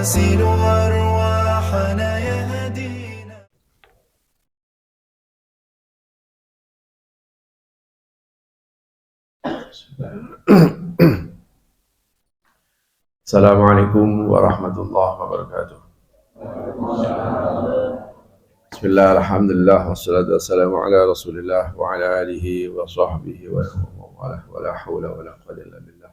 يغسل أرواحنا يهدينا. Assalamualaikum warahmatullahi wabarakatuh. Bismillah, alhamdulillah, wassalatu wassalamu ala rasulillah wa ala alihi wa sahbihi wa la hawla wa la quwwata illa billah.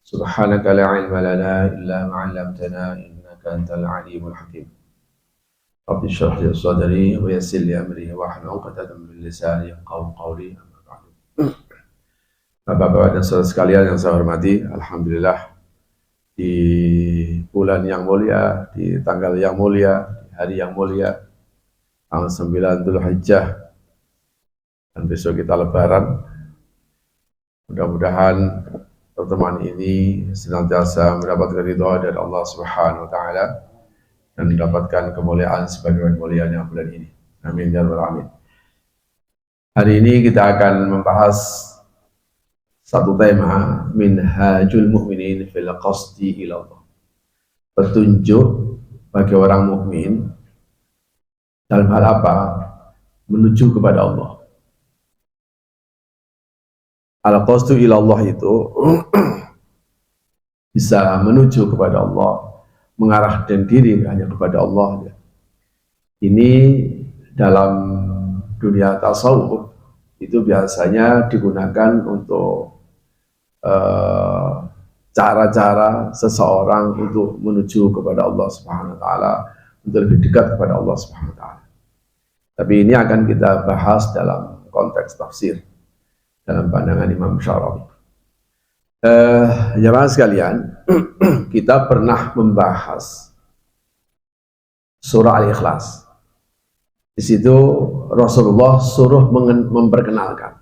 Subhanaka la ilma lana illa ma 'allamtana innaka antal alimul hakim. Rabbi shrah li sadri wa yassir li amri wahlul 'uqdatam min lisani yafqahu qawli. Bapak-bapak dan saudara sekalian yang saya hormati, alhamdulillah di bulan yang mulia, di tanggal yang mulia, di hari yang mulia, tanggal 9 Dzulhijjah, dan besok kita lebaran. Mudah-mudahan pertemuan ini senantiasa mendapatkan ridha dari Allah Subhanahu wa taala dan mendapatkan kemuliaan sebagaimana mulianya bulan ini. Amin ya rabbal alamin. Hari ini kita akan membahas satu tema, minhajul mu'minin fil qasdi ila Allah. Petunjuk bagi orang mukmin dalam hal apa? Menuju kepada Allah. Al-qasdu ila Allah itu bisa menuju kepada Allah, mengarahkan diri hanya kepada Allah. Ini dalam dunia tasawuf itu biasanya digunakan untuk cara-cara seseorang untuk menuju kepada Allah Subhanahu wa taala, untuk lebih dekat kepada Allah Subhanahu wa taala. Tapi ini akan kita bahas dalam konteks tafsir, dalam pandangan Imam Syarawi. Jemaah sekalian, kita pernah membahas surah Al-Ikhlas. Di situ Rasulullah suruh memperkenalkan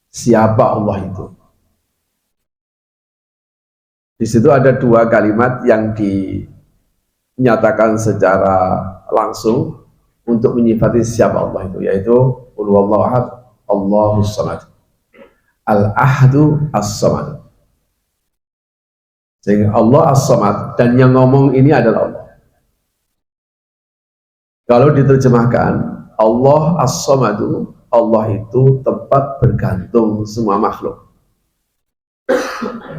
siapa Allah itu. Di situ ada dua kalimat yang dinyatakan secara langsung untuk menyifati siapa Allah itu, yaitu Qul huwallahu ahad, Allahus samad, Al-ahdu as-samad. Sehingga Allah as-samad, dan yang ngomong ini adalah Allah. Kalau diterjemahkan Allah as-samadu, Allah itu tempat bergantung semua makhluk.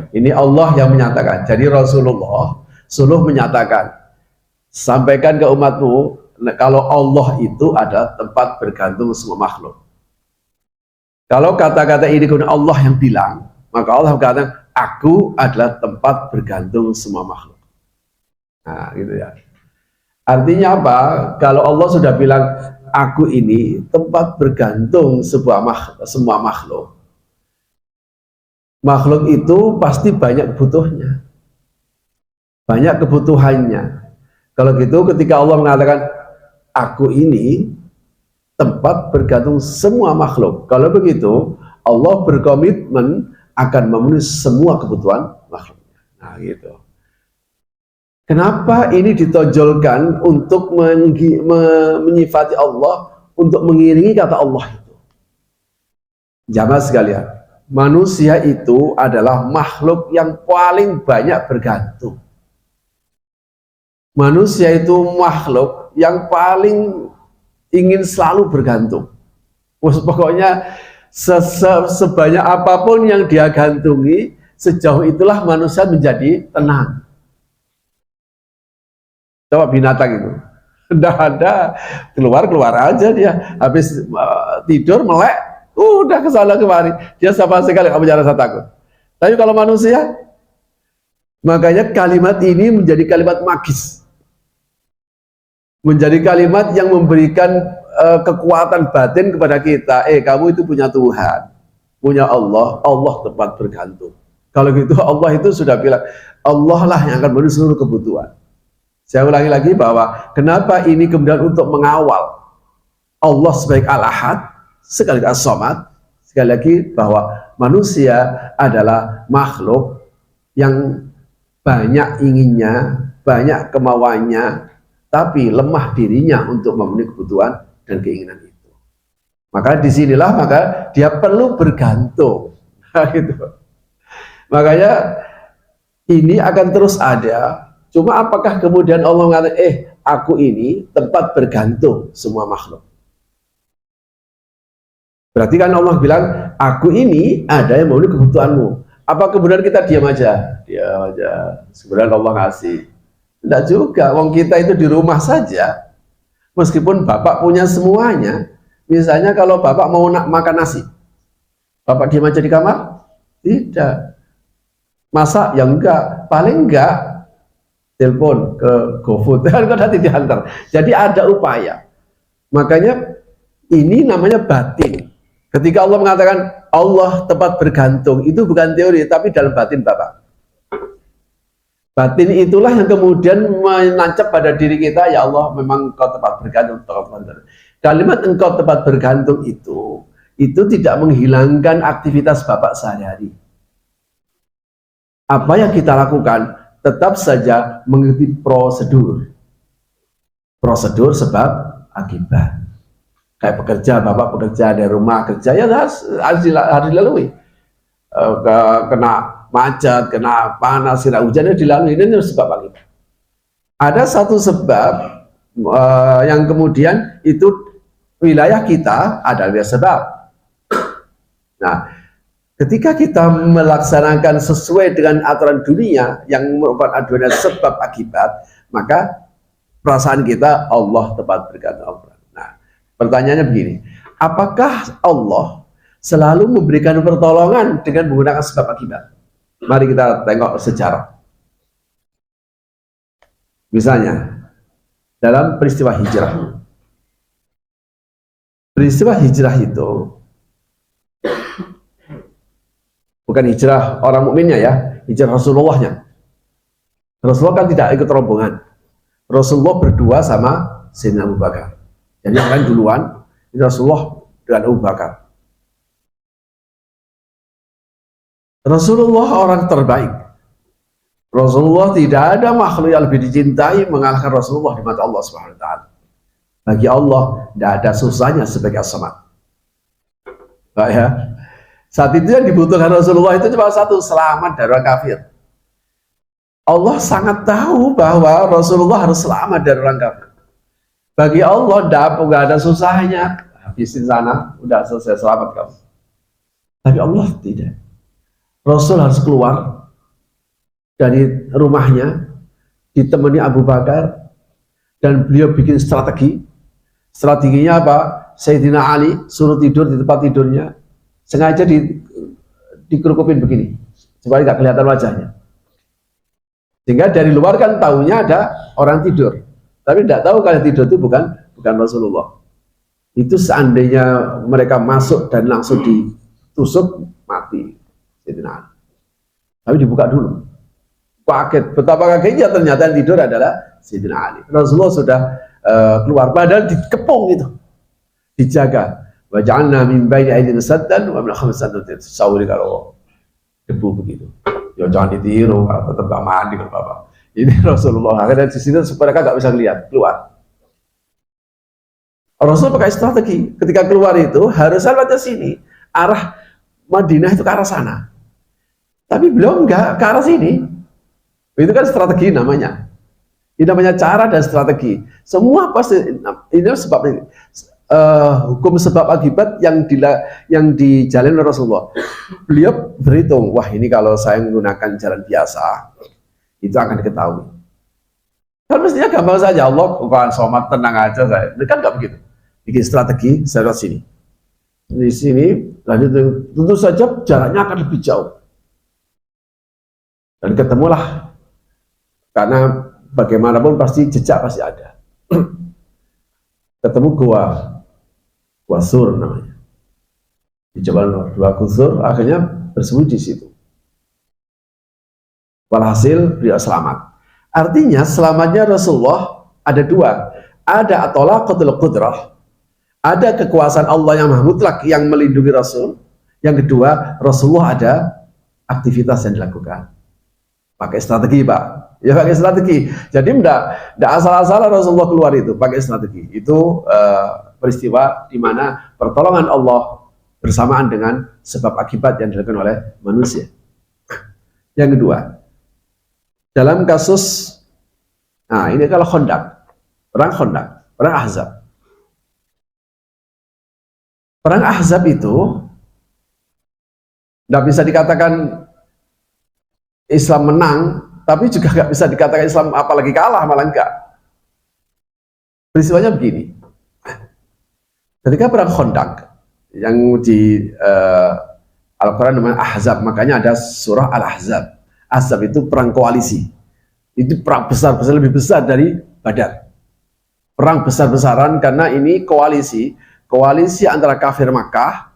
Ini Allah yang menyatakan. Jadi Rasulullah suruh menyatakan, sampaikan ke umatmu kalau Allah itu ada tempat bergantung semua makhluk. Kalau kata-kata ini Allah yang bilang, maka Allah berkata, aku adalah tempat bergantung semua makhluk. Nah, gitu ya. Artinya apa? Kalau Allah sudah bilang, aku ini tempat bergantung semua makhluk. Makhluk itu pasti banyak butuhnya, banyak kebutuhannya. Kalau gitu ketika Allah mengatakan aku ini tempat bergantung semua makhluk, kalau begitu Allah berkomitmen akan memenuhi semua kebutuhan makhluknya. Nah gitu. Kenapa ini ditonjolkan untuk menyifati Allah, untuk mengiringi kata Allah itu? Jamaah sekalian, manusia itu adalah makhluk yang paling banyak bergantung. Manusia itu makhluk yang paling ingin selalu bergantung. Pokoknya sebanyak apapun yang dia gantungi, sejauh itulah manusia menjadi tenang. Coba binatang itu, tidak ada, keluar aja dia. Habis tidur melek, udah kesana kemari, dia sama sekali nggak punya rasa takut. Tapi kalau manusia, makanya kalimat ini menjadi kalimat magis, menjadi kalimat yang memberikan kekuatan batin kepada kita. Kamu itu punya Tuhan, punya Allah, Allah tempat bergantung. Kalau gitu Allah itu sudah bilang, Allah lah yang akan memenuhi seluruh kebutuhan. Saya ulangi lagi bahwa kenapa ini kemudian untuk mengawal Allah sebagai Al-Ahad, sekali as-samad, sekali lagi bahwa manusia adalah makhluk yang banyak inginnya, banyak kemauannya, tapi lemah dirinya untuk memenuhi kebutuhan dan keinginan itu. Maka disinilah maka dia perlu bergantung. Gitu. Makanya ini akan terus ada Cuma apakah kemudian Allah mengatakan, aku ini tempat bergantung semua makhluk. Berarti kan Allah bilang, aku ini ada yang memenuhi kebutuhanmu. Apa kemudian kita diam aja? Diam aja. Sebenarnya Allah ngasih. Tidak juga, wong kita itu di rumah saja. Meskipun Bapak punya semuanya. Misalnya kalau Bapak mau makan nasi, Bapak diam aja di kamar? Tidak. Masa? Ya enggak. Paling enggak telepon ke GoFood. Kan nanti diantar. Jadi ada upaya. Makanya ini namanya batin. Ketika Allah mengatakan Allah tempat bergantung, itu bukan teori, tapi dalam batin Bapak. Batin itulah yang kemudian menancap pada diri kita, ya Allah memang engkau tempat bergantung, Kalimat engkau tempat bergantung itu tidak menghilangkan aktivitas Bapak sehari-hari. Apa yang kita lakukan tetap saja mengikuti prosedur. Prosedur sebab akibat. Kayak pekerja, Bapak bekerja dari rumah kerja, ya harus dilalui. Kena macet, kena panas, kena hujan, dilalui. Ini sebab akibat. Ada satu sebab yang kemudian itu wilayah kita adalah sebab. Nah, ketika kita melaksanakan sesuai dengan aturan dunia yang merupakan aduan sebab akibat, maka perasaan kita Allah tempat bergantung. Nah, pertanyaannya begini, apakah Allah selalu memberikan pertolongan dengan menggunakan sebab akibat? Mari kita tengok sejarah. Misalnya, dalam peristiwa hijrah. Peristiwa hijrah itu bukan hijrah orang mukminnya ya, hijrah Rasulullahnya. Rasulullah kan tidak ikut rombongan. Rasulullah berdua sama Sayyidina Abu Bakar. Jadi yang lain duluan, Rasulullah dengan Abu Bakar. Rasulullah orang terbaik. Rasulullah tidak ada makhluk yang lebih dicintai mengalahkan Rasulullah di mata Allah Subhanahu wa taala. Bagi Allah tidak ada susahnya sebagai as-samad. Baik ya. Saat itu yang dibutuhkan Rasulullah itu cuma satu, selamat dari orang kafir. Allah sangat tahu bahwa Rasulullah harus selamat dari orang kafir. Bagi Allah tidak ada susahnya, habisin sana, udah selesai, selamat kamu. Tapi Allah tidak. Rasul harus keluar dari rumahnya, ditemani Abu Bakar, dan beliau bikin strategi. Strateginya apa? Sayyidina Ali suruh tidur di tempat tidurnya, sengaja dikerukupin begini, supaya nggak kelihatan wajahnya. Sehingga dari luar kan tahunya ada orang tidur, tapi tidak tahu kalau tidur itu bukan Rasulullah. Itu seandainya mereka masuk dan langsung ditusuk, mati Sayyidina Ali. Tapi dibuka dulu. Kaget, betapa kagetnya ternyata yang tidur adalah Sayyidina Ali. Rasulullah sudah keluar, padahal dikepung itu, dijaga. Wa ja'alna min baini aydina saddan wa min khalfina saddan. Sauri kalau debu begitu. Ya jangan ditiru, tetap gak mandi kalau Bapak. Ini Rasulullah. Akhirnya di sini supaya mereka gak bisa lihat, keluar. Rasul pakai strategi. Ketika keluar itu harus lewat ke sini, arah Madinah itu ke arah sana. Tapi beliau enggak ke arah sini. Itu kan strategi namanya. Ini namanya cara dan strategi. Semua pasti ini sebab ini. Hukum sebab akibat yang dijalani oleh Rasulullah. Beliau berhitung, wah ini kalau saya menggunakan jalan biasa, itu akan diketahui. Kan mestinya gampang saja, Allah bukan somat, tenang aja saya. Ini kan nggak begitu. Bikin strategi, saya lihat sini. Di sini, lanjut, tentu saja jaraknya akan lebih jauh. Dan ketemulah, karena bagaimanapun pasti jejak pasti ada. Ketemu gua Sur namanya. Di Jabal Nur, dua kusur, akhirnya bersembunyi di situ. Walhasil beliau selamat. Artinya selamatnya Rasulullah ada dua. Ada at-talaqatul qudrah. Ada kekuasaan Allah yang maha mutlak yang melindungi Rasul. Yang kedua, Rasulullah ada aktivitas yang dilakukan. Pakai strategi, Pak. Ya pakai strategi. Jadi tidak asal-asalan Rasulullah keluar itu, pakai strategi. Itu peristiwa di mana pertolongan Allah bersamaan dengan sebab akibat yang dilakukan oleh manusia. Yang kedua, dalam kasus Nah, ini kalau perang Ahzab. Perang Ahzab itu nggak bisa dikatakan Islam menang, tapi juga nggak bisa dikatakan Islam apalagi kalah, malah enggak. Peristiwanya begini. Ketika perang Khandaq yang di Al-Quran namanya Ahzab, makanya ada surah Al-Ahzab. Ahzab itu perang koalisi. Itu perang besar-besar, lebih besar dari Badar. Perang besar-besaran karena ini koalisi antara kafir Makkah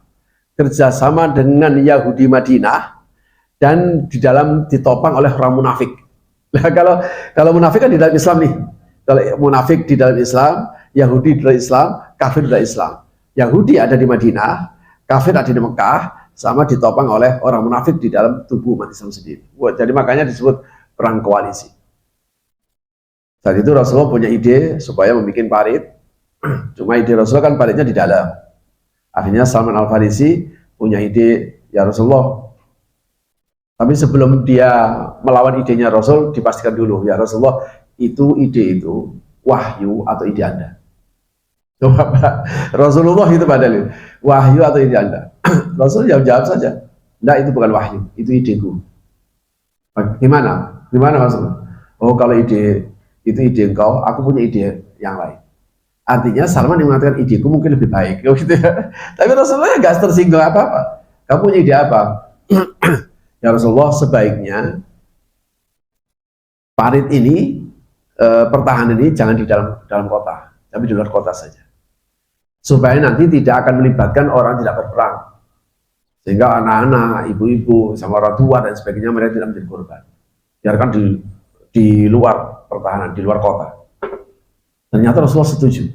kerjasama dengan Yahudi Madinah dan di dalam ditopang oleh orang munafik. Nah, kalau munafik kan di dalam Islam nih. Kalau munafik di dalam Islam, Yahudi di dalam Islam, kafir di dalam Islam. Yahudi ada di Madinah, kafir ada di Mekah, sama ditopang oleh orang munafik di dalam tubuh umat Islam sendiri. Jadi makanya disebut perang koalisi. Saat itu Rasulullah punya ide supaya membuat parit. Cuma ide Rasulullah kan paritnya di dalam. Akhirnya Salman Al-Farisi punya ide, ya Rasulullah. Tapi sebelum dia melawan idenya Rasul, dipastikan dulu, ya Rasulullah, ide itu wahyu atau ide Anda? Coba Rasulullah itu padahal wahyu atau ide Anda? Rasul jawab saja, enggak, itu bukan wahyu, itu ideku. Gimana maksudnya? Oh, kalau ide itu ide engkau, aku punya ide yang lain. Artinya Salman yang mengatakan ideku mungkin lebih baik, gitu ya. Tapi Rasulullah nggak tersinggung apa-apa. Kamu punya ide apa? Ya Rasulullah, sebaiknya parit ini, pertahanan ini jangan di dalam kota, tapi di luar kota saja. Supaya nanti tidak akan melibatkan orang tidak berperang. Sehingga anak-anak, ibu-ibu, sama orang tua dan sebagainya mereka tidak menjadi korban. Biarkan di luar pertahanan, di luar kota. Ternyata Rasulullah setuju.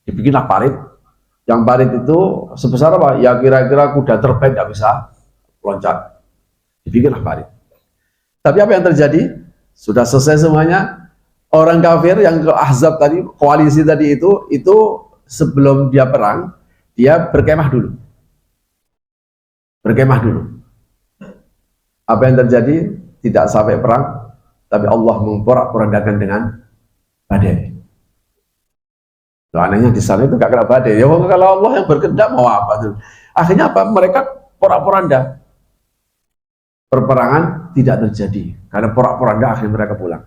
Dibikinlah parit. Yang parit itu sebesar apa? Ya kira-kira kuda terbaik nggak bisa loncat. Dibikinlah parit. Tapi apa yang terjadi? Sudah selesai semuanya. Orang kafir yang ke Ahzab tadi, koalisi tadi itu sebelum dia perang, dia berkemah dulu. Apa yang terjadi? Tidak sampai perang, tapi Allah memporak-porandakan dengan badai. Anehnya di sana itu gak kena badai. Ya kalau Allah yang berkehendak mau apa tuh? Akhirnya apa? Mereka porak-poranda. Perperangan tidak terjadi karena porak-poranda, akhirnya mereka pulang.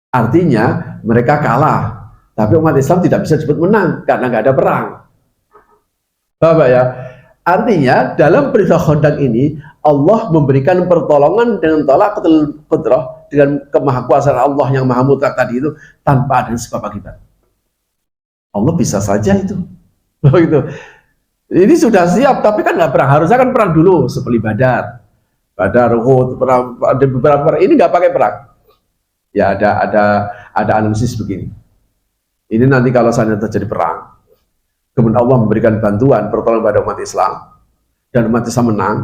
Artinya mereka kalah, tapi umat Islam tidak bisa disebut menang karena nggak ada perang. Bapak ya, artinya dalam peristiwa Khandaq ini Allah memberikan pertolongan dengan tolakatul qudrah, dengan kemahakuasaan Allah yang maha mutlak tadi itu tanpa ada sebab akibat. Allah bisa saja itu. Begitu. Ini sudah siap, tapi kan nggak perang. Harusnya kan perang dulu, seperti Badar, Uhud, ada beberapa perang. Ini nggak pakai perang. Ya ada analisis begini. Ini nanti kalau saatnya terjadi perang, kemudian Allah memberikan bantuan, pertolongan pada umat Islam, dan umat Islam menang.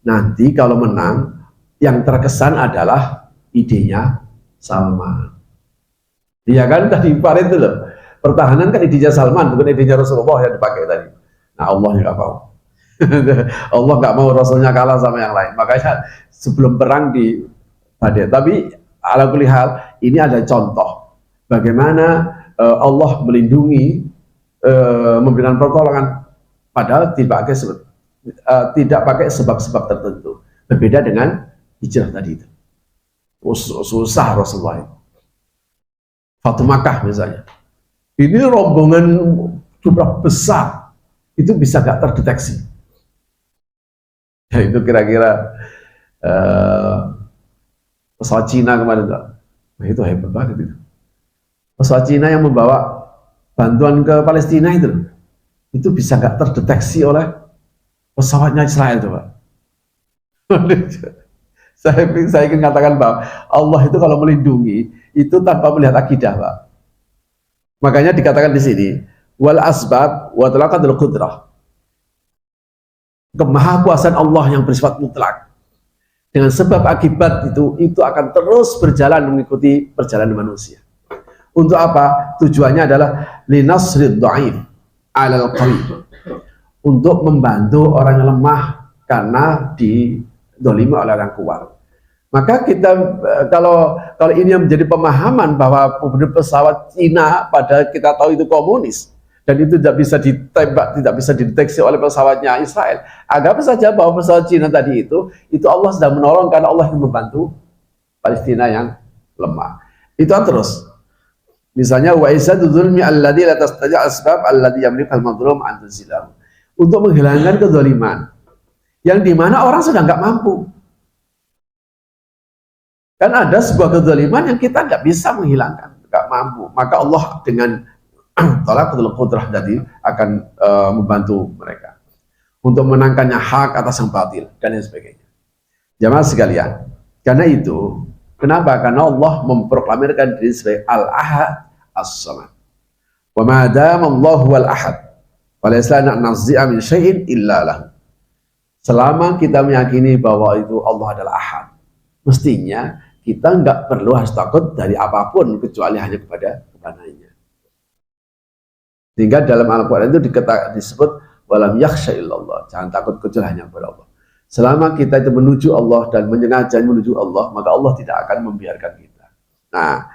Nanti kalau menang, yang terkesan adalah idenya Salman. Iya kan tadi parit itu loh. Pertahanan kan idenya Salman, bukan idenya Rasulullah yang dipakai tadi. Nah, Allah nggak mau. Allah nggak mau Rasulnya kalah sama yang lain. Makanya sebelum perang di Badar. Tapi ala kulli hal, ini ada contoh bagaimana Allah melindungi, memberikan pertolongan, padahal tidak pakai sebab-sebab tertentu. Berbeda dengan hijrah tadi itu. Susah Rasulullah itu. Fatu Makkah misalnya. Ini rombongan jumlah besar, itu bisa gak terdeteksi. Ya itu kira-kira pesawat Cina kemarin, nah, itu hebat banget itu. Pesawat Cina yang membawa bantuan ke Palestina itu bisa gak terdeteksi oleh pesawatnya Israel itu, Pak. Saya ingin katakan bahwa Allah itu kalau melindungi itu tanpa melihat akidah, Pak. Makanya dikatakan di sini wal asbab wa talaqatul qudrah. Kemahakuasaan Allah yang bersifat mutlak dengan sebab akibat itu akan terus berjalan mengikuti perjalanan manusia. Untuk apa? Tujuannya adalah linasrid dhaif 'alal qawi. Untuk membantu orang yang lemah karena didolimi oleh orang kuat. Maka kita kalau ini yang menjadi pemahaman bahwa pesawat Cina pada kita tahu itu komunis dan itu tidak bisa ditembak, tidak bisa dideteksi oleh pesawatnya Israel. Anggap saja bahwa pesawat Cina tadi itu Allah sedang menolong karena Allah ingin membantu Palestina yang lemah. Itu terus. Misalnya wa isadu dzulmi alladzi la tastati' asbab alladzi yamliku al-madlum an tuzilahu. Untuk menghilangkan kezaliman yang dimana orang sudah nggak mampu. Kan ada sebuah kezaliman yang kita nggak bisa menghilangkan, nggak mampu. Maka Allah dengan talaqatul qudrah tadi akan membantu mereka untuk menangkannya hak atas yang batil dan lain sebagainya. Jamaah sekalian, karena itu kenapa? Karena Allah memproklamirkan diri sebagai Al-Ahad As-Samad. Wa ma dama Allahu wal-Ahad falaysa nazzi'a min syai'in illa lahu. Selama kita meyakini bahwa itu Allah adalah Ahad, mestinya kita nggak perlu harus takut dari apapun kecuali hanya kepadanya. Sehingga dalam Al-Quran itu disebut walam yakhsha illallah, jangan takut kecuali hanya kepada Allah. Selama kita itu menuju Allah dan menyengaja menuju Allah, maka Allah tidak akan membiarkan kita. Nah,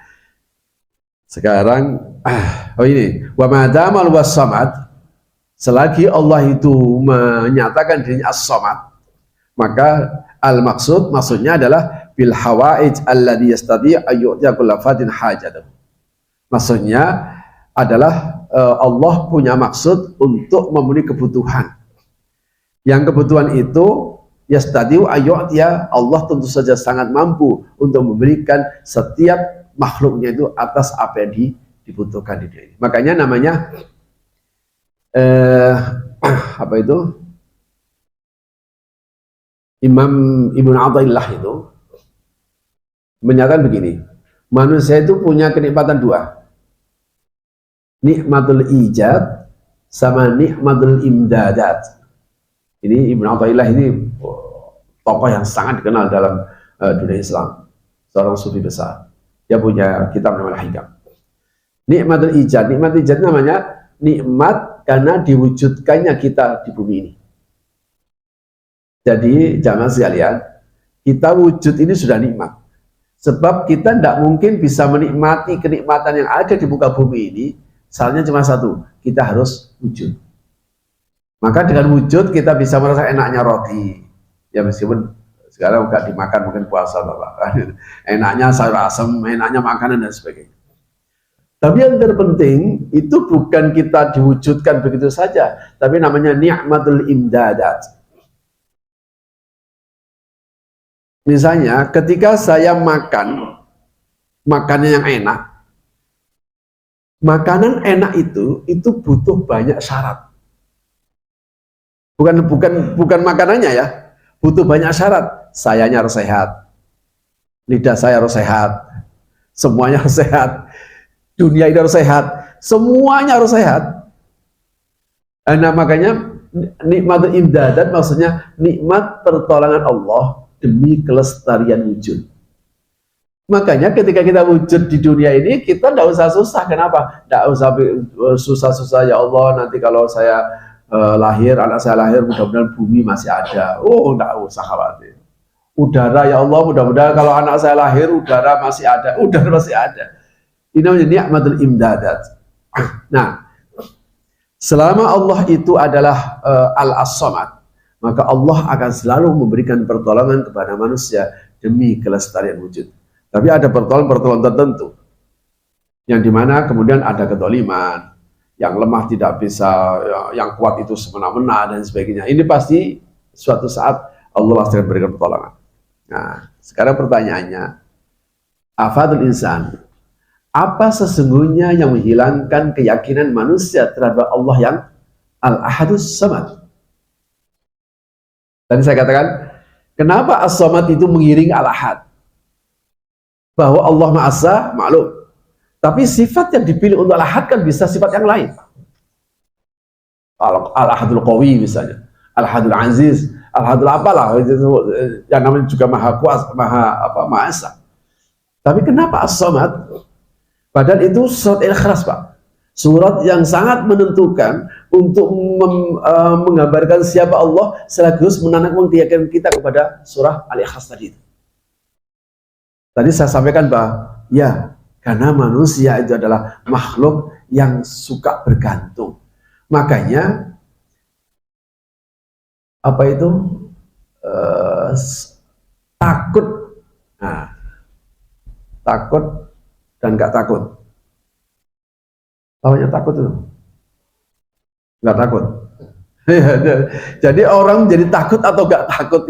sekarang ini wa madamal was-samad, selagi Allah itu menyatakan dirinya as-samad, maka al-maksud maksudnya adalah bil hawaij alladhi yastati' ayyu'tiya kulla fadin hajatahu. Maksudnya adalah Allah punya maksud untuk memenuhi kebutuhan. Yang kebutuhan itu yastati' ayyu'tiya, Allah tentu saja sangat mampu untuk memberikan setiap makhluknya itu atas apa yang dibutuhkan di dunia ini. Makanya namanya apa itu? Imam Ibnu Athaillah itu menyatakan begini, manusia itu punya kenikmatan dua, nikmatul ijad sama nikmatul imdadat. Ini Ibnu Athaillah ini tokoh yang sangat dikenal dalam dunia Islam, seorang sufi besar. Dia punya kitab namanya Hikam. Nikmatul ijad namanya nikmat karena diwujudkannya kita di bumi ini. Jadi jangan sekalian, kita wujud ini sudah nikmat. Sebab kita tidak mungkin bisa menikmati kenikmatan yang ada di muka bumi ini, salahnya cuma satu, kita harus wujud. Maka dengan wujud kita bisa merasa enaknya roti. Ya meskipun sekarang nggak dimakan, mungkin puasa Bapak. Enaknya sayur asam, enaknya makanan dan sebagainya. Tapi yang terpenting itu bukan kita diwujudkan begitu saja, tapi namanya ni'matul imdadat. Misalnya ketika saya makan makanan yang enak, makanan enak itu butuh banyak syarat. Bukan makanannya ya, butuh banyak syarat. Sayanya harus sehat, lidah saya harus sehat, semuanya harus sehat, dunia ini harus sehat, semuanya harus sehat. Nah makanya nikmat imdadat maksudnya nikmat pertolongan Allah demi kelestarian wujud. Makanya ketika kita wujud di dunia ini, kita tidak usah susah. Kenapa? Tidak usah susah-susah, ya Allah nanti kalau saya lahir, anak saya lahir, mudah-mudahan bumi masih ada. Oh, tidak usah khawatir. Udara, ya Allah, mudah-mudahan kalau anak saya lahir, udara masih ada. Udara masih ada. Ini namanya ni'matul imdadat. Nah, selama Allah itu adalah al-as-samad, maka Allah akan selalu memberikan pertolongan kepada manusia demi kelestarian wujud. Tapi ada pertolongan tertentu, yang dimana kemudian ada kedoliman, yang lemah tidak bisa, yang kuat itu semena-mena dan sebagainya. Ini pasti suatu saat Allah pasti akan berikan pertolongan. Nah, sekarang pertanyaannya, afadul insan, apa sesungguhnya yang menghilangkan keyakinan manusia terhadap Allah yang al-ahadus samad? Tadi saya katakan, kenapa as-samad itu mengiring al-ahad? Bahwa Allah Maha Esa, maklum. Tapi sifat yang dipilih untuk al-ahad kan bisa sifat yang lain. Al-ahadul qawi misalnya, al-ahadul aziz, al-ahadul apalah, yang namanya juga Maha Kuasa, Maha Esa. Tapi kenapa as-samad? Padahal itu surat Ikhlas, Pak. Surat yang sangat menentukan untuk menggambarkan siapa Allah sekaligus menanamkan keyakinan kita kepada surah Al-Ikhlas tadi itu. Tadi saya sampaikan bahwa ya, karena manusia itu adalah makhluk yang suka bergantung. Makanya apa itu takut, nah, takut dan nggak takut. Tahunya takut itu nggak takut. Jadi orang jadi takut atau nggak takut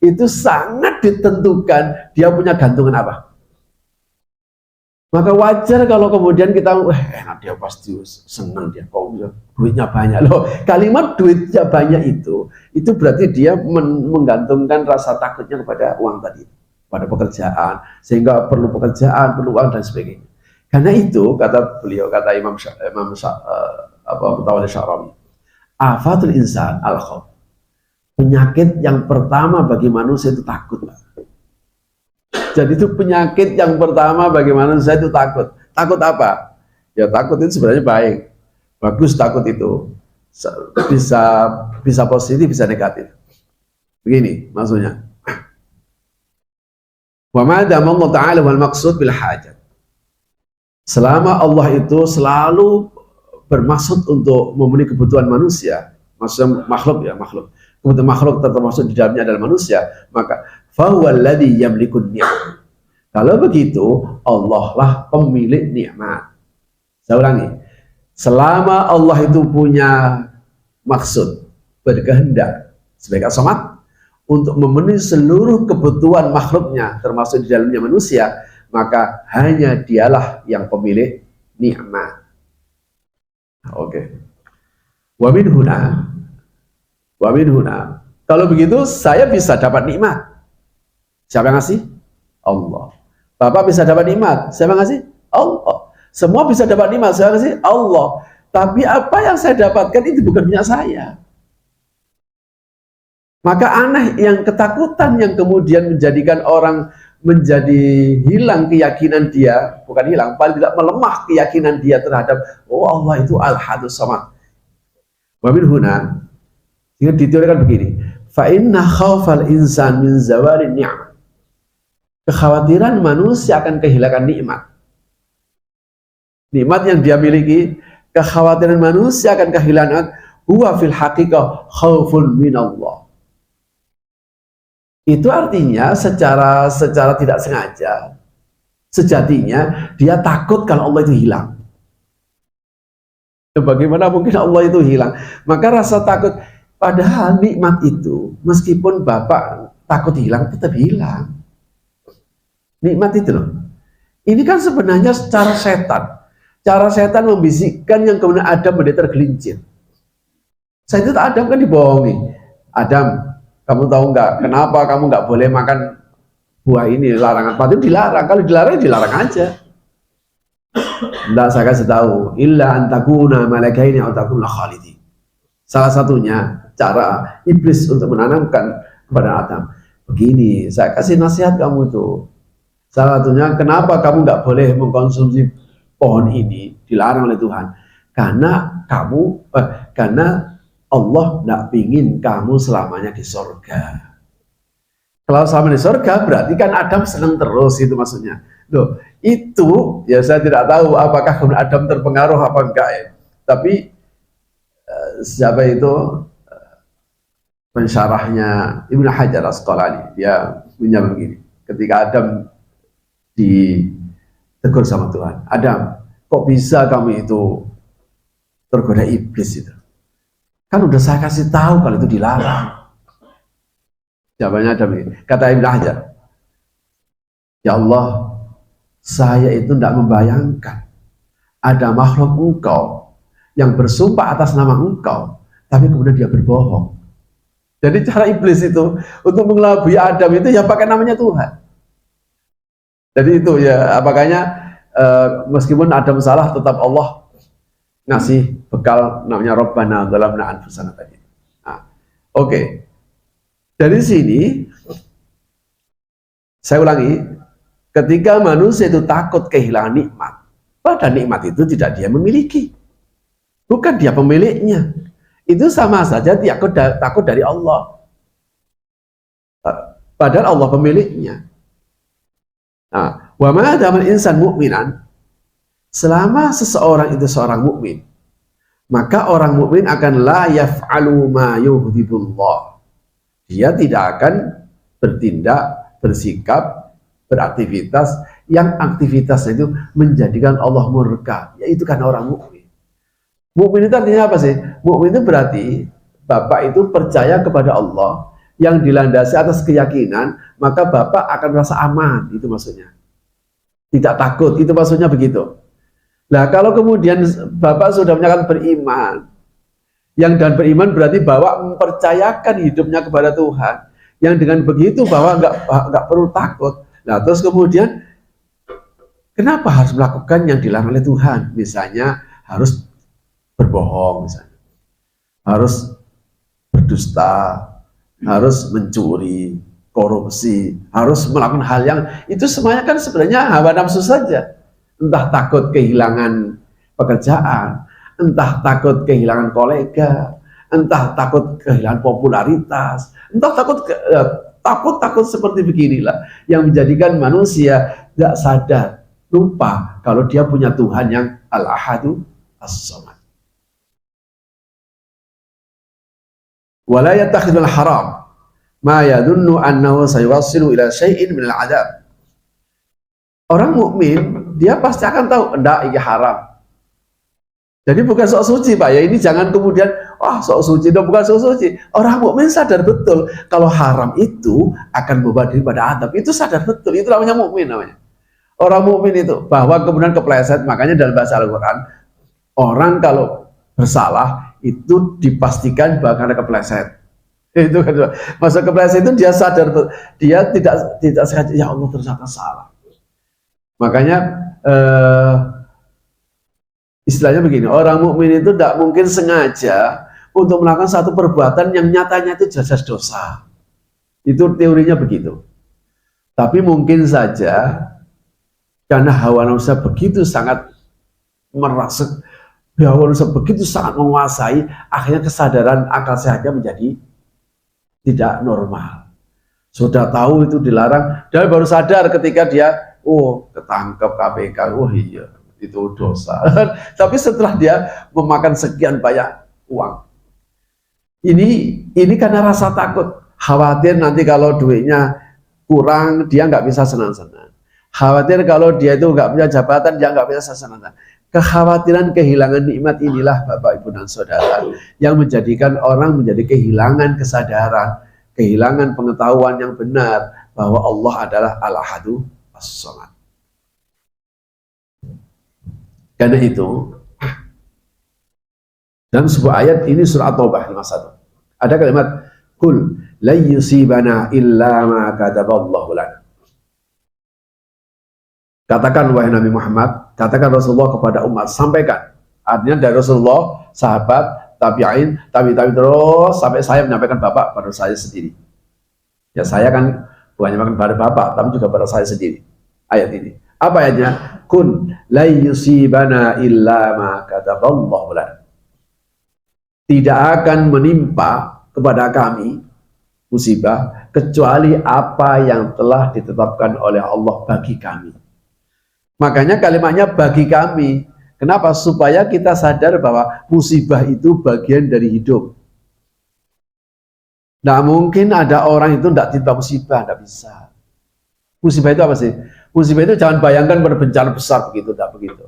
itu sangat ditentukan dia punya gantungan apa. Maka wajar kalau kemudian kita enak, dia pasti senang, dia kok duitnya banyak loh. Kalimat duitnya banyak itu berarti dia menggantungkan rasa takutnya kepada uang tadi, pada pekerjaan, sehingga perlu pekerjaan, perlu uang dan sebagainya. Karena itu kata beliau, kata Imam Mutawalli Sya'rawi, afatul insan al-khauf. Penyakit yang pertama bagi manusia itu takut. Jadi itu penyakit yang pertama bagi manusia itu takut. Takut apa? Ya takut itu sebenarnya baik. Bagus takut itu. Bisa positif, bisa negatif. Begini maksudnya. Wa ma dama Allah Ta'ala wal maqsud bil hajat. Selama Allah itu selalu bermaksud untuk memenuhi kebutuhan manusia, maksudnya makhluk ya, makhluk. Kebutuhan makhluk termasuk di dalamnya adalah manusia, maka fahuwaladzi yamlikun ni'mah. Kalau begitu, Allah lah pemilik nikmat. Saya ulangi, selama Allah itu punya maksud, berkehendak sebagai as-samad untuk memenuhi seluruh kebutuhan makhluknya, termasuk di dalamnya manusia, maka hanya dialah yang pemilik nikmat. Oke. Wa min huna. Kalau begitu saya bisa dapat nikmat. Siapa yang ngasih? Allah. Bapak bisa dapat nikmat. Siapa yang ngasih? Allah. Semua bisa dapat nikmat. Siapa yang ngasih? Allah. Tapi apa yang saya dapatkan itu bukan punya saya. Maka aneh yang ketakutan yang kemudian menjadikan orang menjadi hilang keyakinan dia, bukan hilang, paling tidak melemah keyakinan dia terhadap Allah itu al-hadus samad. Wa min huna, ini diteorikan begini, fa inna khaufal insan min zawalin ni'mah. Kekhawatiran manusia akan kehilangan nikmat. Nikmat yang dia miliki, kekhawatiran manusia akan kehilangan, huwa fil haqiqah khaufun minallah. Itu artinya secara tidak sengaja, sejatinya dia takut kalau Allah itu hilang. Bagaimana mungkin Allah itu hilang? Maka rasa takut, padahal nikmat itu meskipun Bapak takut hilang tetap hilang. Nikmat itu loh. Ini kan sebenarnya cara setan membisikkan yang kemudian Adam menjadi tergelincir. Saya itu Adam kan dibohongi. Adam, kamu tahu nggak kenapa kamu nggak boleh makan buah ini, larangan? Padahal dilarang. Kalau dilarang, dilarang aja. Tidak, saya kasih tahu, illa antakuna malaikaini atau takuna khalidi. Salah satunya cara iblis untuk menanamkan kepada Adam, begini, saya kasih nasihat kamu itu. Salah satunya, kenapa kamu nggak boleh mengkonsumsi pohon ini, dilarang oleh Tuhan? Karena karena Allah tidak ingin kamu selamanya di surga. Kalau selama di surga, berarti kan Adam senang terus, itu maksudnya. Loh, itu ya saya tidak tahu apakah kemudian Adam terpengaruh apa enggak ya. Tapi siapa itu pensyarahnya Ibnu Hajar Asqalani, dia punya begini. Ketika Adam ditegur sama Tuhan, Adam, kok bisa kamu itu tergoda iblis itu? Kan udah saya kasih tahu kalau itu dilarang. Jawabannya Adam ini, kata Ibnu Hajar, ya Allah, saya itu tidak membayangkan ada makhluk engkau yang bersumpah atas nama engkau, tapi kemudian dia berbohong. Jadi cara iblis itu untuk mengelabui Adam itu ya pakai namanya Tuhan. Jadi itu ya, makanya meskipun Adam salah, tetap Allah ngasih bekal namanya Rabbana dzalamna anfusana tadi. Nah, oke. Dari sini saya ulangi, ketika manusia itu takut kehilangan nikmat, padahal nikmat itu tidak dia memiliki, bukan dia pemiliknya, itu sama saja dia takut dari Allah, padahal Allah pemiliknya. Nah, wa ma damal insan mu'minan, selama seseorang itu seorang mukmin, maka orang mukmin akan la yaf'alu ma yughdibullah. Dia tidak akan bertindak, bersikap, beraktivitas yang aktivitasnya itu menjadikan Allah murka, yaitu karena orang mukmin. Mukmin itu artinya apa sih? Mukmin itu berarti Bapak itu percaya kepada Allah yang dilandasi atas keyakinan, maka Bapak akan merasa aman, itu maksudnya. Tidak takut, itu maksudnya begitu. Nah, kalau kemudian Bapak sudah menyatakan beriman, yang dan beriman berarti bahwa mempercayakan hidupnya kepada Tuhan, yang dengan begitu bahwa nggak perlu takut. Nah, terus kemudian kenapa harus melakukan yang dilarang oleh Tuhan? Misalnya harus berbohong, misalnya harus berdusta, harus mencuri, korupsi, harus melakukan hal yang itu semuanya kan sebenarnya hawa nafsu saja. Entah takut kehilangan pekerjaan, entah takut kehilangan kolega, entah takut kehilangan popularitas, entah takut seperti beginilah yang menjadikan manusia tidak sadar, lupa kalau dia punya Tuhan yang Al-Ahadu As-Samad. Wala yattakhidul haram ma yadunnu annahu sayuwassilu ila syai'in minal adab. Orang mukmin dia pasti akan tahu enggak ini haram. Jadi bukan sok suci, Pak. Ya ini jangan kemudian sok suci, bukan sok suci. Orang mukmin sadar betul kalau haram itu akan membawa diri pada adab. Itu sadar betul. Itu namanya mukmin namanya. Orang mukmin itu bahwa kemudian kepleset, makanya dalam bahasa Al-Qur'an orang kalau bersalah itu dipastikan bahwa karena kepleset. Itu kan masa kepleset itu dia sadar betul. Dia tidak sengaja, ya Allah ternyata salah. Makanya istilahnya begini, orang mukmin itu tidak mungkin sengaja untuk melakukan satu perbuatan yang nyatanya itu jelas dosa. Itu teorinya begitu. Tapi mungkin saja karena hawa nafsu begitu sangat merasuk, hawa nafsu begitu sangat menguasai, akhirnya kesadaran akal sehatnya menjadi tidak normal. Sudah tahu itu dilarang, dan baru sadar ketika dia ketangkep KPK, iya itu dosa. Tapi setelah dia memakan sekian banyak uang, ini karena rasa takut, khawatir nanti kalau duitnya kurang dia nggak bisa senang-senang, khawatir kalau dia itu nggak punya jabatan dia nggak bisa senang-senang. Kekhawatiran kehilangan nikmat inilah Bapak Ibu dan Saudara yang menjadikan orang menjadi kehilangan kesadaran, kehilangan pengetahuan yang benar bahwa Allah adalah Al-Ahadu As-Samad. Karena itu dalam sebuah ayat ini surah At-Taubah 51 ada kalimat kul la yusibana illa ma kataballahu lana. Katakan wahai Nabi Muhammad, katakan Rasulullah kepada umat, sampaikan. Artinya dari Rasulullah, sahabat, tabi'in, tabi-tabi terus sampai saya menyampaikan Bapak pada saya sendiri. Ya saya kan bukan menyampaikan pada Bapak, tapi juga pada saya sendiri. Ayat ini. Apa ayatnya? Kun la yusibana illa ma kataballahu lana. Tidak akan menimpa kepada kami musibah kecuali apa yang telah ditetapkan oleh Allah bagi kami. Makanya kalimatnya bagi kami. Kenapa? Supaya kita sadar bahwa musibah itu bagian dari hidup. Nah mungkin ada orang itu tidak timpa musibah, tidak bisa. Musibah itu apa sih? Musibah itu jangan bayangkan pada bencana besar begitu, tidak begitu.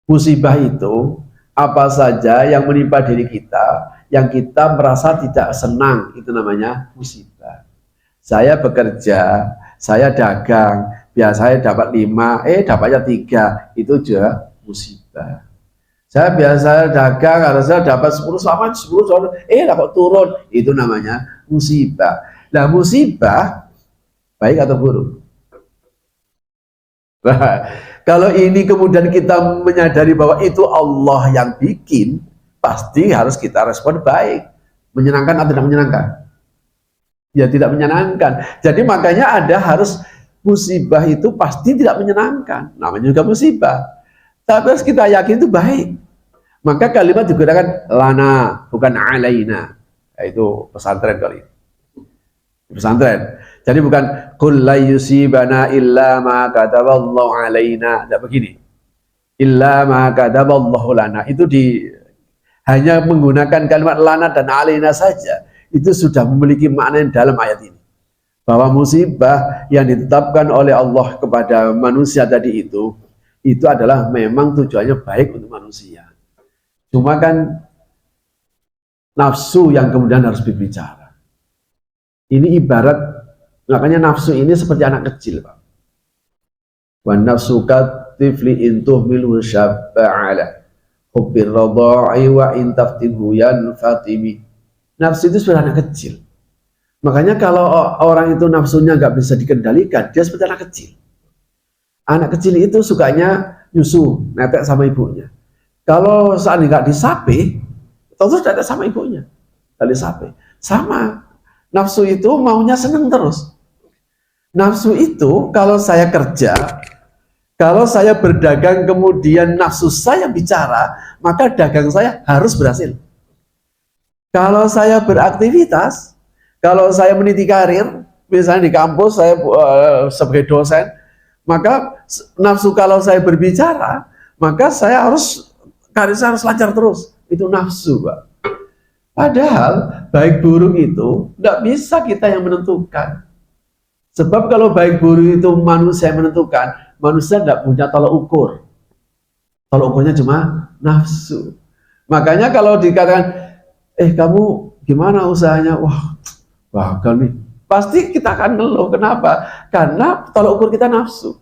Musibah itu apa saja yang menimpa diri kita, yang kita merasa tidak senang, itu namanya musibah. Saya bekerja, saya dagang, biasanya dapat 5, dapatnya 3, itu juga musibah. Saya biasa dagang, harusnya dapat 10, sama 10, dapat turun, itu namanya musibah. Nah musibah, baik atau buruk? Nah, kalau ini kemudian kita menyadari bahwa itu Allah yang bikin, pasti harus kita respon baik. Menyenangkan atau tidak menyenangkan? Ya tidak menyenangkan. Jadi makanya ada harus musibah itu pasti tidak menyenangkan. Namanya juga musibah. Tapi harus kita yakin itu baik. Maka kalimat digunakan lana, bukan alaina. Itu pesantren kali. Pesantren. Jadi bukan qul la yusibana illa ma kataballahu alaina, tidak begini. Illa ma kataballahu lana, itu hanya menggunakan kalimat lana dan alaina saja, itu sudah memiliki makna yang dalam ayat ini. Bahwa musibah yang ditetapkan oleh Allah kepada manusia tadi itu adalah memang tujuannya baik untuk manusia. Cuma kan nafsu yang kemudian harus berbicara. Ini ibarat, makanya nafsu ini seperti anak kecil, Pak. Wa nafsu katifli intuh milu syabba'ala hubbir radha'i wa intaftinhu yanfatimi. Nafsu itu seperti anak kecil. Makanya kalau orang itu nafsunya nggak bisa dikendalikan, dia seperti anak kecil. Anak kecil itu sukanya nyusu, netek sama ibunya. Kalau saat nggak disape, terus netek sama ibunya, nggak disape. Sama, nafsu itu maunya seneng terus. Nafsu itu kalau saya kerja, kalau saya berdagang kemudian nafsu saya bicara, maka dagang saya harus berhasil. Kalau saya beraktivitas, kalau saya meniti karir, misalnya di kampus saya sebagai dosen, maka nafsu kalau saya berbicara, maka karir saya harus lancar terus. Itu nafsu, Pak. Padahal baik buruk itu tidak bisa kita yang menentukan. Sebab kalau baik buruk itu manusia yang menentukan, manusia tidak punya tolak ukur. Tolak ukurnya cuma nafsu. Makanya kalau dikatakan, kamu gimana usahanya? Wah, gagal nih. Pasti kita akan ngeluh. Kenapa? Karena tolak ukur kita nafsu.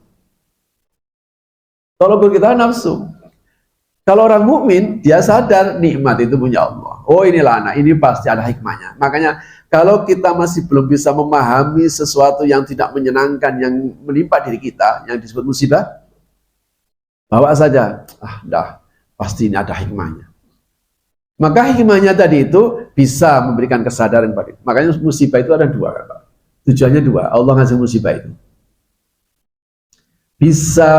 Tolak ukur kita nafsu. Kalau orang mukmin, dia sadar nikmat itu punya Allah. Oh, inilah anak, ini pasti ada hikmahnya. Makanya kalau kita masih belum bisa memahami sesuatu yang tidak menyenangkan yang menimpa diri kita, yang disebut musibah, bawa saja. Pasti ini ada hikmahnya. Maka hikmahnya tadi itu bisa memberikan kesadaran pada. Makanya musibah itu ada dua, Pak. Tujuannya dua. Allah ngasih musibah itu. Bisa,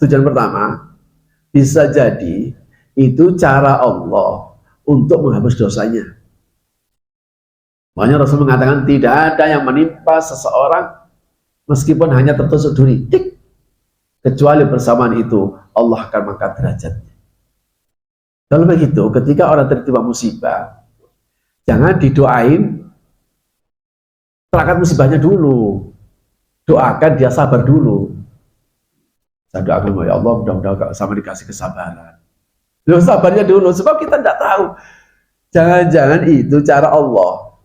tujuan pertama, bisa jadi itu cara Allah untuk menghapus dosanya. Makanya Rasul mengatakan tidak ada yang menimpa seseorang meskipun hanya tertusuk duri, kecuali bersamaan itu Allah akan mengangkat derajatnya. Kalau begitu, ketika orang tertimpa musibah, jangan didoain terangkat musibahnya dulu. Doakan dia sabar dulu. Saya doakan, ya Allah, mudah-mudahan sama dikasih kesabaran. Loh, sabarnya dulu, sebab kita tidak tahu. Jangan-jangan itu cara Allah.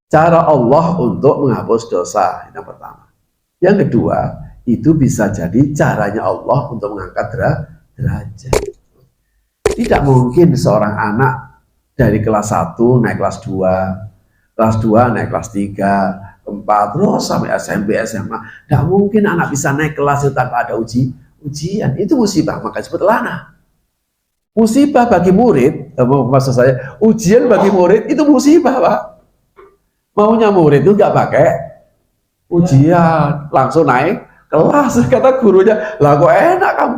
Cara Allah untuk menghapus dosa, yang pertama. Yang kedua, itu bisa jadi caranya Allah untuk mengangkat derajat. Tidak mungkin seorang anak dari kelas 1 naik kelas 2, kelas 2 naik kelas 3, 4, terus sampai SMP, SMA. Tidak mungkin anak bisa naik kelas itu tanpa ada ujian. Itu musibah, maka disebut lana. Musibah bagi murid, maksud saya, ujian bagi murid itu musibah, Pak. Maunya murid itu nggak pakai ujian, langsung naik kelas. Kata gurunya, lah kok enak kamu?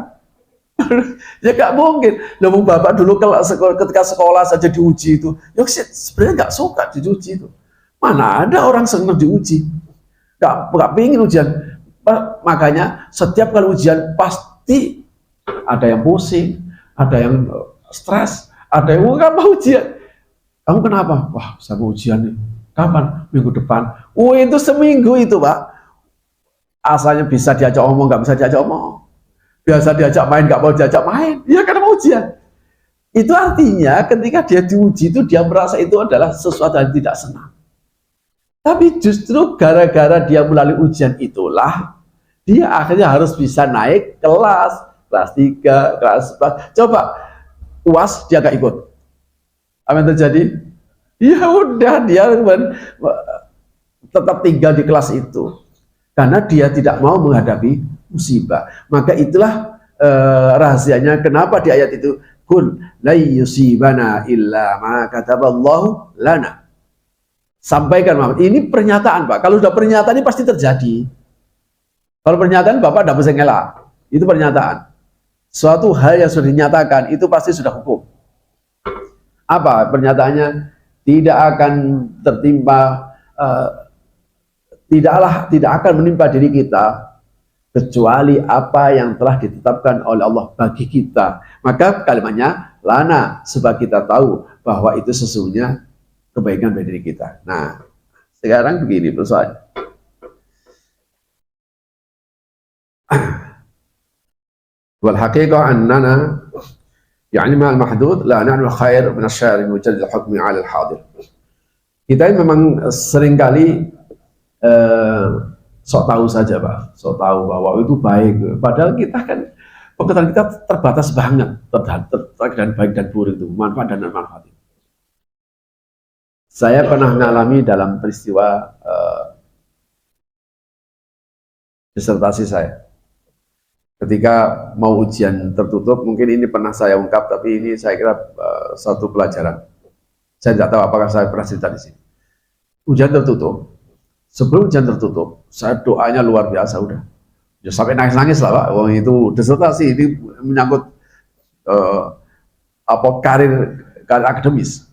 Ya nggak mungkin. Namun bapak dulu ketika sekolah saja diuji itu, ya sebenarnya nggak suka diuji itu. Mana ada orang senang diuji? Nggak pengen ujian. Makanya setiap kali ujian pasti ada yang pusing, ada yang stres, ada yang nggak mau ujian. Kamu kenapa? Wah, saya mau ujian nih. Kapan? Minggu depan. Itu seminggu itu, Pak. Asalnya bisa diajak omong, nggak bisa diajak omong. Biasa diajak main, nggak mau diajak main. Ya karena mau ujian. Itu artinya ketika dia diuji itu dia merasa itu adalah sesuatu yang tidak senang. Tapi justru gara-gara dia melalui ujian itulah dia akhirnya harus bisa naik kelas 3, kelas 4. Coba UAS dia gak ikut. Apa yang terjadi? Ya udah, dia tetap tinggal di kelas itu karena dia tidak mau menghadapi musibah. Maka itulah rahasianya kenapa di ayat itu kul la yusibana illa ma kataballahu lana. Sampaikan, Muhammad. Ini pernyataan, Pak. Kalau sudah pernyataan ini pasti terjadi. Kalau pernyataan Bapak tidak bisa ngelak. Itu pernyataan. Suatu hal yang sudah dinyatakan itu pasti sudah hukum. Apa pernyataannya? Tidak akan tertimpa tidak akan menimpa diri kita kecuali apa yang telah ditetapkan oleh Allah bagi kita. Maka kalimatnya lana, sebab kita tahu bahwa itu sesungguhnya kebaikan bagi diri kita. Nah, sekarang begini persoalannya. Wal haqiqah annana yani ma'al mahdud la na'mal khair min asy-syari mujaddid hukmi 'ala al-hadir. Kita memang seringkali sok tahu saja, Pak. Sok tahu bahwa itu baik. Padahal kita kan pengetahuan kita terbatas banget terkait baik dan buruk itu, manfaat dan non-manfaat. Saya pernah mengalami dalam peristiwa disertasi saya. Ketika mau ujian tertutup, mungkin ini pernah saya ungkap, tapi ini saya kira satu pelajaran. Saya tidak tahu apakah saya pernah cerita di sini. Ujian tertutup. Sebelum ujian tertutup, saya doanya luar biasa udah. Ya, sampai nangis-nangis lah, Pak. Wah, itu disertasi, ini menyangkut karir akademis.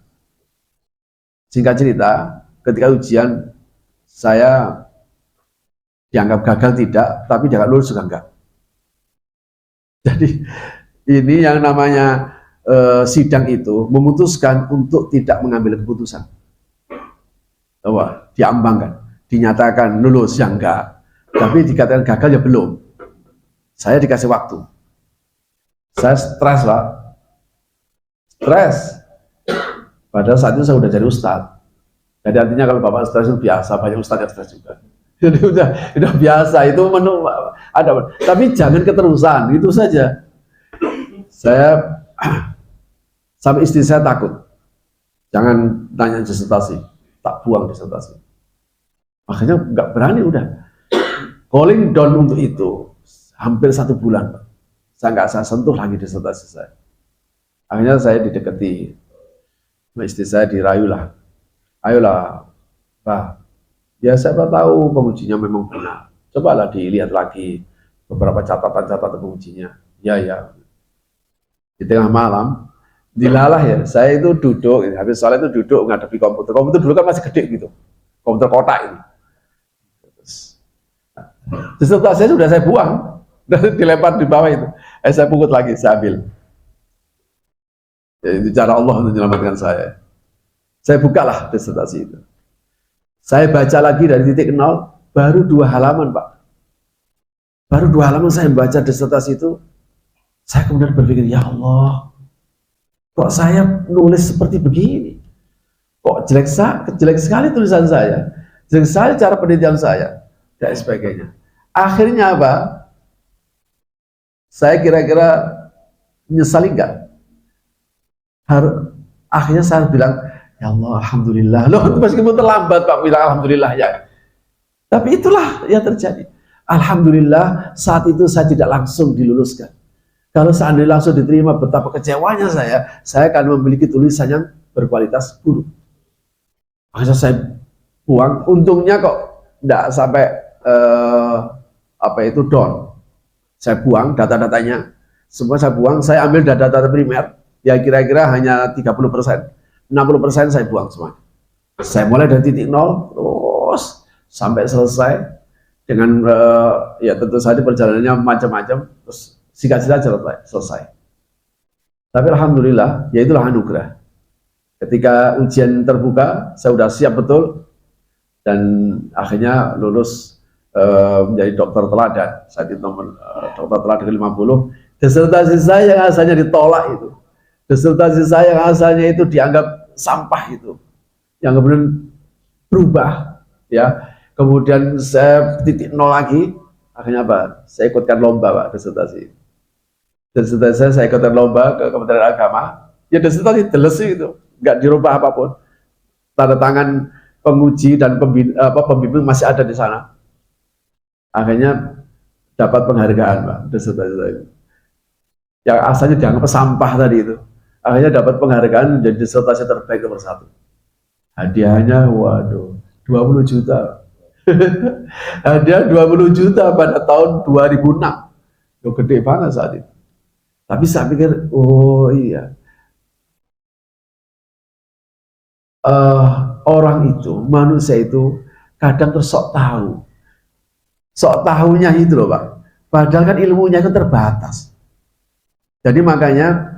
Singkat cerita, ketika ujian saya dianggap gagal tidak, tapi dianggap lulus juga enggak. Jadi ini yang namanya sidang itu memutuskan untuk tidak mengambil keputusan. Wah, diambangkan, dinyatakan lulus ya enggak, tapi dikatakan gagal ya belum. Saya dikasih waktu. Saya stres, Pak. Stres. Padahal saat itu saya udah jadi ustadz. Jadi artinya kalau Bapak stres itu biasa, banyak ustadz yang stres juga. Jadi udah biasa, itu ada. Tapi jangan keterusan, itu saja. Saya sampai istri saya takut. Jangan tanya disertasi, tak buang disertasi. Makanya nggak berani udah. Calling down untuk itu hampir 1 bulan, Pak. Saya sentuh lagi disertasi saya. Akhirnya saya didekati, istri saya dirayu lah. Ayolah, Pak. Ya siapa tahu pengujinya memang benar. Cobalah dilihat lagi beberapa catatan-catatan pengujinya. Ya. Di tengah malam, dilalah ya. Saya itu duduk, habis sholat itu duduk menghadapi komputer. Komputer dulu kan masih gede gitu, komputer kotak ini. Disertasi saya sudah saya buang, dilempar di bawah itu. Saya pungut lagi, saya ambil. Ya, itu cara Allah untuk menyelamatkan saya. Saya bukalah disertasi itu. Saya baca lagi dari titik nol, baru 2 halaman, Pak. Baru 2 halaman saya membaca disertasi itu, saya kemudian berpikir, ya Allah, kok saya nulis seperti begini? Kok jelek sekali tulisan saya, jelek sekali cara penelitian saya, dan sebagainya. Akhirnya apa? Saya kira-kira menyesali enggak? Akhirnya saya bilang, ya Allah, alhamdulillah. Loh, meskipun terlambat Pak bilang alhamdulillah ya. Tapi itulah yang terjadi. Alhamdulillah saat itu saya tidak langsung diluluskan. Kalau seandainya langsung diterima, betapa kecewanya saya akan memiliki tulisan yang berkualitas buruk. Makanya saya buang. Untungnya kok tidak sampai down. Saya buang data-datanya. Semua saya buang. Saya ambil data-data primer. Ya kira-kira hanya 30%. 60% saya buang semua. Saya mulai dari titik nol terus sampai selesai dengan ya tentu saja perjalanannya macam-macam, terus singkat-singkat selesai. Tapi alhamdulillah, ya itulah anugerah. Ketika ujian terbuka, saya sudah siap betul dan akhirnya lulus menjadi dokter teladan. Saat itu dokter teladan ke-50. Disertasi saya yang asalnya ditolak itu. Disertasi saya yang asalnya itu dianggap sampah itu, yang kemudian berubah, ya. Kemudian saya titik nol lagi, akhirnya apa? Saya ikutkan lomba, Pak, disertasi. Disertasi saya ikutkan lomba ke Kementerian Agama, ya disertasi delesi itu, nggak dirubah apapun. Tanda tangan penguji dan pembimbing masih ada di sana. Akhirnya dapat penghargaan, Pak, disertasi saya. Yang asalnya dianggap sampah tadi itu. Akhirnya dapat penghargaan menjadi disertasi terbaik nomor 1. Hadiahnya, waduh, 20 juta. Hadiah 20 juta pada tahun 2006. Itu gede banget saat itu. Tapi saya pikir, oh iya. Orang itu, manusia itu, kadang tersok tahu. Sok tahunya itu loh Pak. Padahal kan ilmunya itu terbatas. Jadi makanya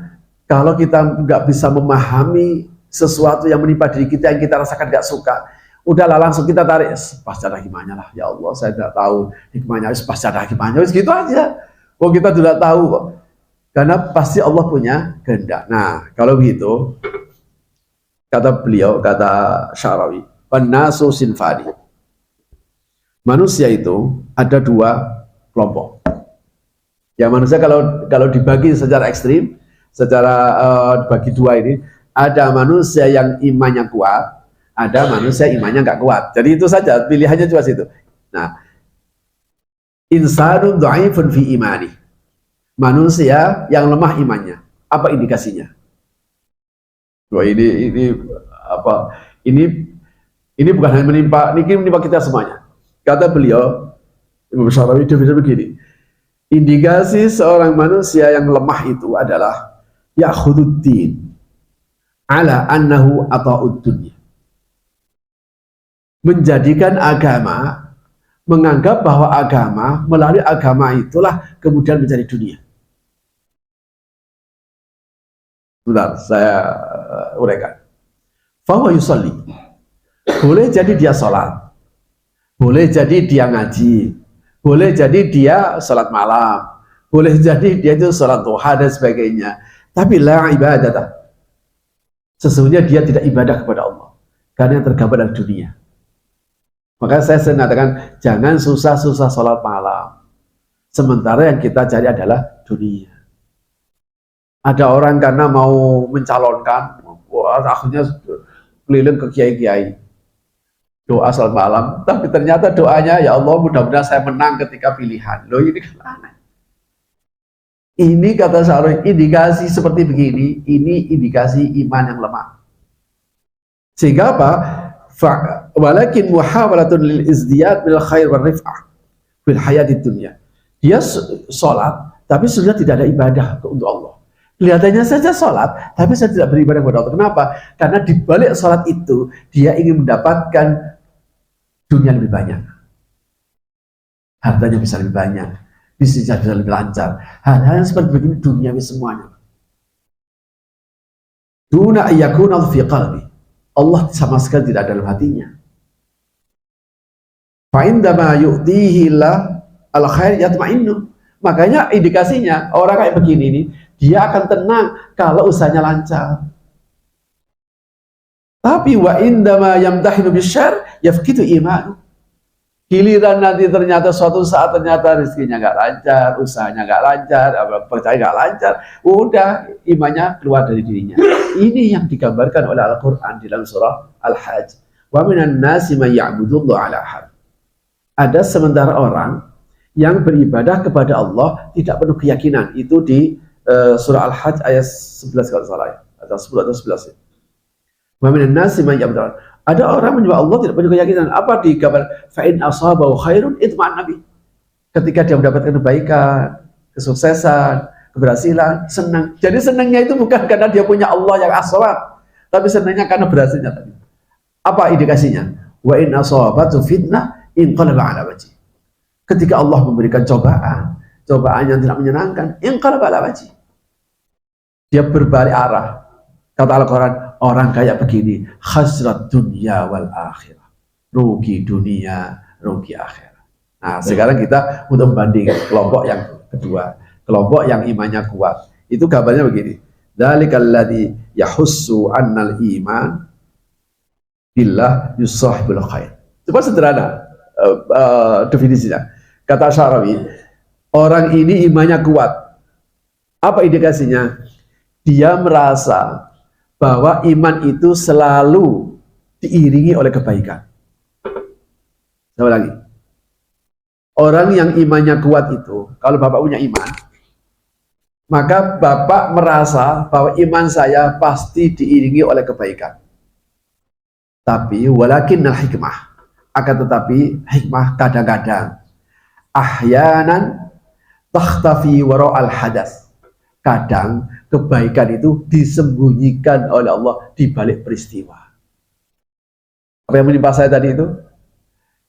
kalau kita nggak bisa memahami sesuatu yang menimpa diri kita yang kita rasakan nggak suka, udahlah langsung kita tarik pasti ada hikmahnya lah. Ya Allah, saya tidak tahu hikmahnya, pasti ada hikmahnya, gitu aja. Oh kita sudah tahu kok. Karena pasti Allah punya kehendak. Nah, kalau begitu kata beliau, kata Syarawi, "Wannasu sinfani." Manusia itu ada dua kelompok. Ya manusia kalau dibagi secara ekstrim, secara dibagi dua ini, ada manusia yang imannya kuat, ada manusia imannya nggak kuat. Jadi itu saja, pilihannya cuma situ. Nah, insanun dhaifun fi imani. Manusia yang lemah imannya. Apa indikasinya? Wah, ini apa? Ini bukan hanya menimpa kita semuanya. Kata beliau, Imam Syarawi definisi begini. Indikasi seorang manusia yang lemah itu adalah ya'khududdin ala annahu ata'ud dunya. Menjadikan agama, menganggap bahwa agama, melalui agama itulah kemudian menjadi dunia. Bentar, saya uraikan. Fahuwa yusalli. Boleh jadi dia sholat, boleh jadi dia ngaji, boleh jadi dia sholat malam, boleh jadi dia itu sholat duha dan sebagainya. Tapi la ibadah. Sesungguhnya dia tidak ibadah kepada Allah, karena yang tergambar dalam dunia. Maka saya sering mengatakan, jangan susah-susah sholat malam. Sementara yang kita cari adalah dunia. Ada orang karena mau mencalonkan, wah, akhirnya keliling ke kiai-kiai. Doa sholat malam, tapi ternyata doanya, ya Allah mudah-mudahan saya menang ketika pilihan. Loh ini kan aneh. Ini kata Syarawi, indikasi seperti begini, ini indikasi iman yang lemah. Sehingga apa? Walakin muhawalatun lil izdiyad bil khair wal rif'ah fil hayatid dunya. Dia sholat, tapi sudah tidak ada ibadah untuk Allah. Kelihatannya saja sholat, tapi saya tidak beribadah kepada Allah. Kenapa? Karena di balik sholat itu, dia ingin mendapatkan dunia lebih banyak. Hartanya bisa lebih banyak, bisnisnya bisa lebih lancar. Hal-hal yang seperti begini duniawi semuanya. Duna ayyakuna fi qalbi. Allah sama sekali tidak ada dalam hatinya. Fa indama yu'tihi al khair yatma'innu. Makanya indikasinya orang kayak begini nih, dia akan tenang kalau usahanya lancar. Tapi wa indama yamtahinu bisyarr yafqidu iman. Giliran nanti ternyata suatu saat ternyata rezekinya nggak lancar, usahanya nggak lancar, percaya nggak lancar, udah imannya keluar dari dirinya. Ini yang digambarkan oleh Al-Quran di dalam surah Al-Hajj. Wa minan nasi man ya'budullaha ala harf. Ada sementara orang yang beribadah kepada Allah tidak penuh keyakinan. Itu di surah Al-Hajj ayat 11 kalau salah ya, atau 10 atau 11 ya. Wa minan nasi man ya'budu. Ada orang menyembah Allah tidak punya keyakinan. Apa digambar? Fa in asabahu khairun itma'an nabi. Ketika dia mendapatkan kebaikan, kesuksesan, keberhasilan, senang. Jadi senangnya itu bukan karena dia punya Allah yang as-salat, tapi senangnya karena berhasilnya tadi. Apa indikasinya? Wa in asabatu fitnah inqalaba ala wajhi. Ketika Allah memberikan cobaan yang tidak menyenangkan, inqalaba ala wajhi. Dia berbalik arah. Kata Al-Quran, orang kayak begini, khasrat dunia wal akhirah. Rugi dunia, rugi akhirat. Nah, sekarang kita untuk membanding kelompok yang kedua, kelompok yang imannya kuat. Itu gambarnya begini. Dzalikal ladzi yahussu annal iman billah yusahibul khair. Coba sederhana definisinya. Kata Syarawi, orang ini imannya kuat. Apa indikasinya? Dia merasa bahwa iman itu selalu diiringi oleh kebaikan. Saya lagi. Orang yang imannya kuat itu, kalau Bapak punya iman, maka Bapak merasa bahwa iman saya pasti diiringi oleh kebaikan. Tapi walakinnal hikmah, akan tetapi hikmah kadang-kadang ahyanan takhtafi wara'al hadas. Kadang kebaikan itu disembunyikan oleh Allah di balik peristiwa. Apa yang menimpa saya tadi itu?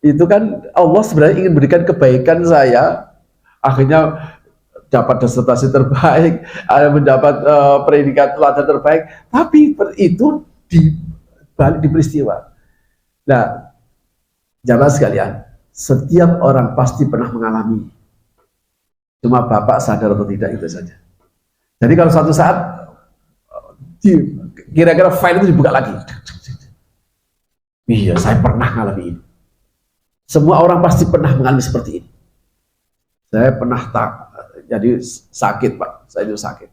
Itu kan Allah sebenarnya ingin berikan kebaikan saya, akhirnya dapat disertasi terbaik, mendapat predikat teladan terbaik, tapi itu dibalik di peristiwa. Nah, jamaah sekalian, setiap orang pasti pernah mengalami. Cuma Bapak sadar atau tidak itu saja. Jadi kalau suatu saat kira-kira file itu dibuka lagi. Iya, saya pernah mengalami ini. Semua orang pasti pernah mengalami seperti ini. Saya pernah jadi sakit, Pak. Saya itu sakit.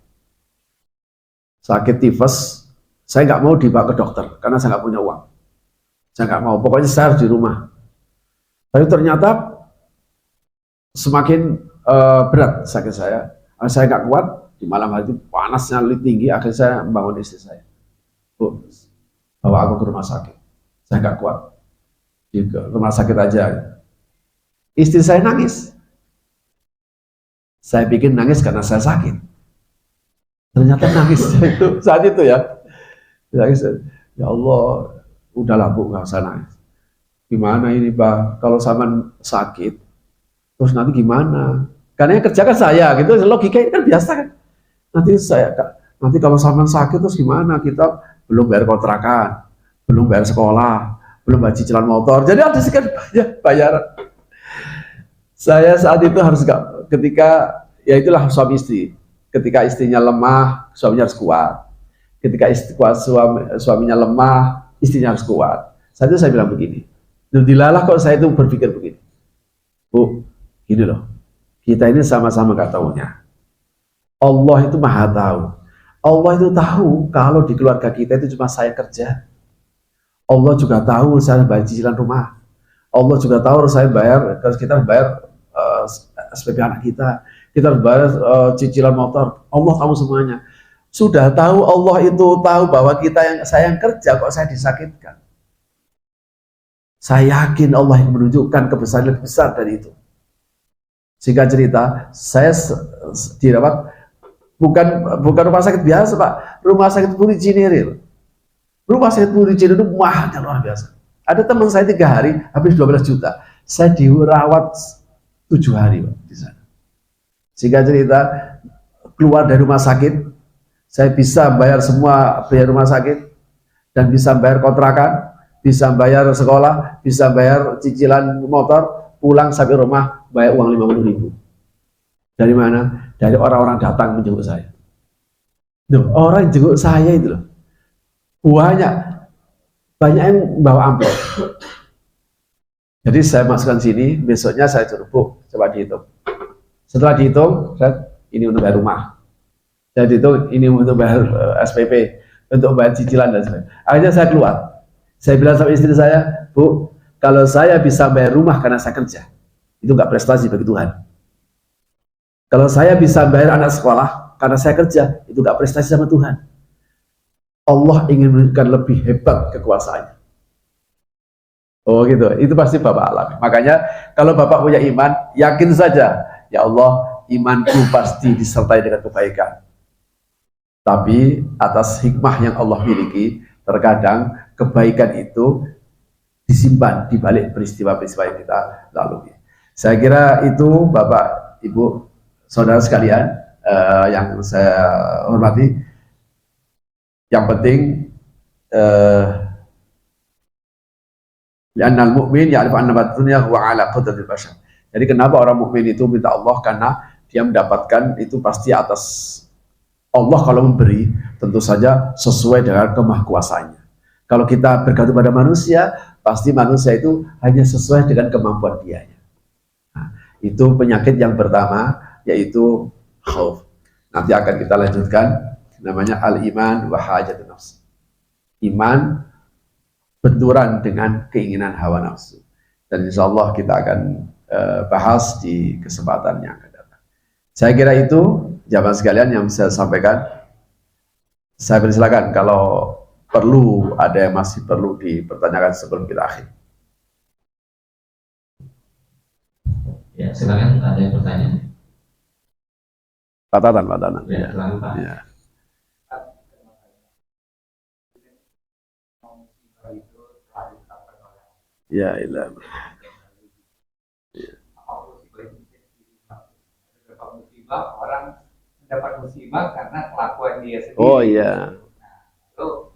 Sakit tifus. Saya nggak mau dibawa ke dokter karena saya nggak punya uang. Saya nggak mau. Pokoknya saya harus di rumah. Tapi ternyata semakin berat sakit saya. Saya nggak kuat. Di malam hari itu panasnya lebih tinggi. Akhirnya saya membangun istri saya. Bu, bawa aku ke rumah sakit. Saya nggak kuat. Di rumah sakit aja. Istri saya nangis. Saya pikir nangis karena saya sakit. Ternyata nangis itu saat itu ya. Nangis, ya Allah, udahlah Bu, nggak usah nangis. Gimana ini Pak? Kalau sama sakit, terus nanti gimana? Karena yang kerja kan saya, gitu. Logika ini kan biasa kan. Nanti kalau sama sakit terus gimana? Kita belum bayar kontrakan, belum bayar sekolah, belum bayar cicilan motor. Jadi ada sekian banyak bayaran. Saya saat itu harus ketika ya itulah suami istri. Ketika istrinya lemah, suaminya harus kuat. Ketika suaminya lemah, istrinya harus kuat. Saat itu saya bilang begini. Dilalah kok saya itu berpikir begini. Bu, gini loh. Kita ini sama-sama gak taunya. Allah itu maha tahu. Allah itu tahu kalau di keluarga kita itu cuma saya kerja. Allah juga tahu saya bayar cicilan rumah. Allah juga tahu saya bayar, kalau kita bayar SPP anak kita harus bayar cicilan motor. Allah tahu semuanya. Sudah tahu Allah itu tahu bahwa saya yang kerja kok saya disakitkan. Saya yakin Allah yang menunjukkan kebesaran lebih besar dari itu. Singkat cerita, saya dirawat bukan rumah sakit biasa Pak, rumah sakit Puri Ciniril. Rumah sakit Puri Ciniril itu mahalnya luar biasa. Ada teman saya 3 hari habis 12 juta. Saya dirawat 7 hari Pak, di sana. Singkat cerita, keluar dari rumah sakit, saya bisa bayar semua biaya rumah sakit dan bisa bayar kontrakan, bisa bayar sekolah, bisa bayar cicilan motor, pulang sampai rumah bayar uang 50.000. Dari mana? Dari orang-orang datang menjenguk saya. Duh, orang jenguk saya itu loh. Banyak yang bawa amplop. Jadi saya masukkan sini, besoknya saya suruh, Bu, coba dihitung. Setelah dihitung, ini untuk bayar rumah. Saya dihitung, ini untuk bayar SPP, untuk bayar cicilan dan sebagainya. Akhirnya saya keluar. Saya bilang sama istri saya, Bu, kalau saya bisa bayar rumah karena saya kerja, itu nggak prestasi bagi Tuhan. Kalau saya bisa bayar anak sekolah karena saya kerja, itu nggak prestasi sama Tuhan. Allah ingin menunjukkan lebih hebat kekuasaannya. Oh gitu, itu pasti Bapak alami. Makanya kalau Bapak punya iman, yakin saja, ya Allah, imanku pasti disertai dengan kebaikan. Tapi atas hikmah yang Allah miliki, terkadang kebaikan itu disimpan di balik peristiwa-peristiwa yang kita lalui. Saya kira itu Bapak, Ibu, Saudara sekalian yang saya hormati. Yang penting li'annal mu'min ya'rifu anna dunya huwa 'ala qadratil bashar. Jadi kenapa orang mukmin itu minta Allah? Karena dia mendapatkan itu pasti atas Allah. Kalau memberi tentu saja sesuai dengan kemahkuasaannya. Kalau kita bergantung pada manusia, pasti manusia itu hanya sesuai dengan kemampuan dianya. Nah, itu penyakit yang pertama, yaitu khauf. Nanti akan kita lanjutkan, namanya al-iman wa hajatun nafs. Iman benturan dengan keinginan hawa nafsu. Dan insya Allah kita akan bahas di kesempatan yang akan datang. Saya kira itu jamaah sekalian yang saya sampaikan. Saya persilakan kalau perlu, ada yang masih perlu dipertanyakan sebelum kita akhir. Ya, silakan, ada yang bertanya. Pak Tanan. Ya, silakan Pak. Ya. Ya, ilah. musibah, orang mendapat musibah karena kelakuan dia sendiri. Oh iya. Itu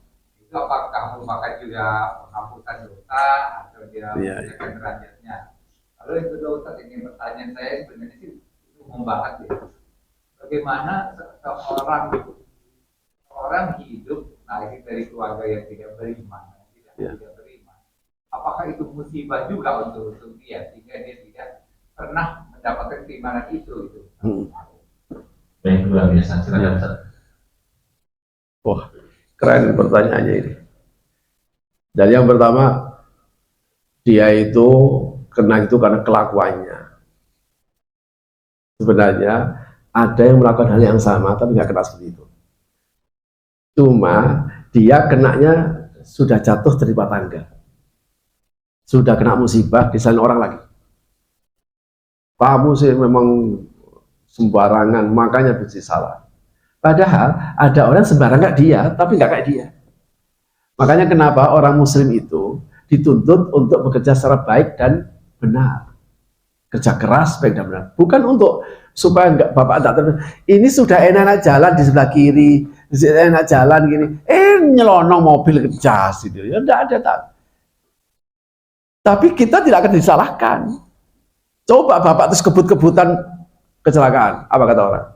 apakah merupakan juga penghapusan dosa atau dia meningkatkan derajatnya? Lalu yang kedua Ustaz, ini pertanyaan saya sebenarnya sih itu membahas ya, bagaimana orang hidup lahir dari keluarga yang tidak beriman, tidak beriman. Apakah itu musibah juga untuk dia sehingga dia tidak pernah mendapatkan keimanan itu? Baik, luar biasa. Silakan Ustaz. Wah, keren pertanyaannya ini. Jadi yang pertama, dia itu kena itu karena kelakuannya. Sebenarnya ada yang melakukan hal yang sama tapi nggak kena seperti itu. Cuma dia kenanya sudah jatuh dari tangga, sudah kena musibah disalahin orang lagi. Kamu sih memang sembarangan, makanya benci salah. Padahal ada orang sembarangan dia, tapi nggak kayak dia. Makanya kenapa orang muslim itu dituntut untuk bekerja secara baik dan benar. Kerja keras, baik dan benar. Bukan untuk supaya enggak bapak tak ini sudah enak jalan di sebelah kiri, enak jalan gini, nyelonong mobil jas itu. Ya enggak ada tak. Tapi kita tidak akan disalahkan. Coba bapak terus kebut-kebutan kecelakaan, apa kata orang?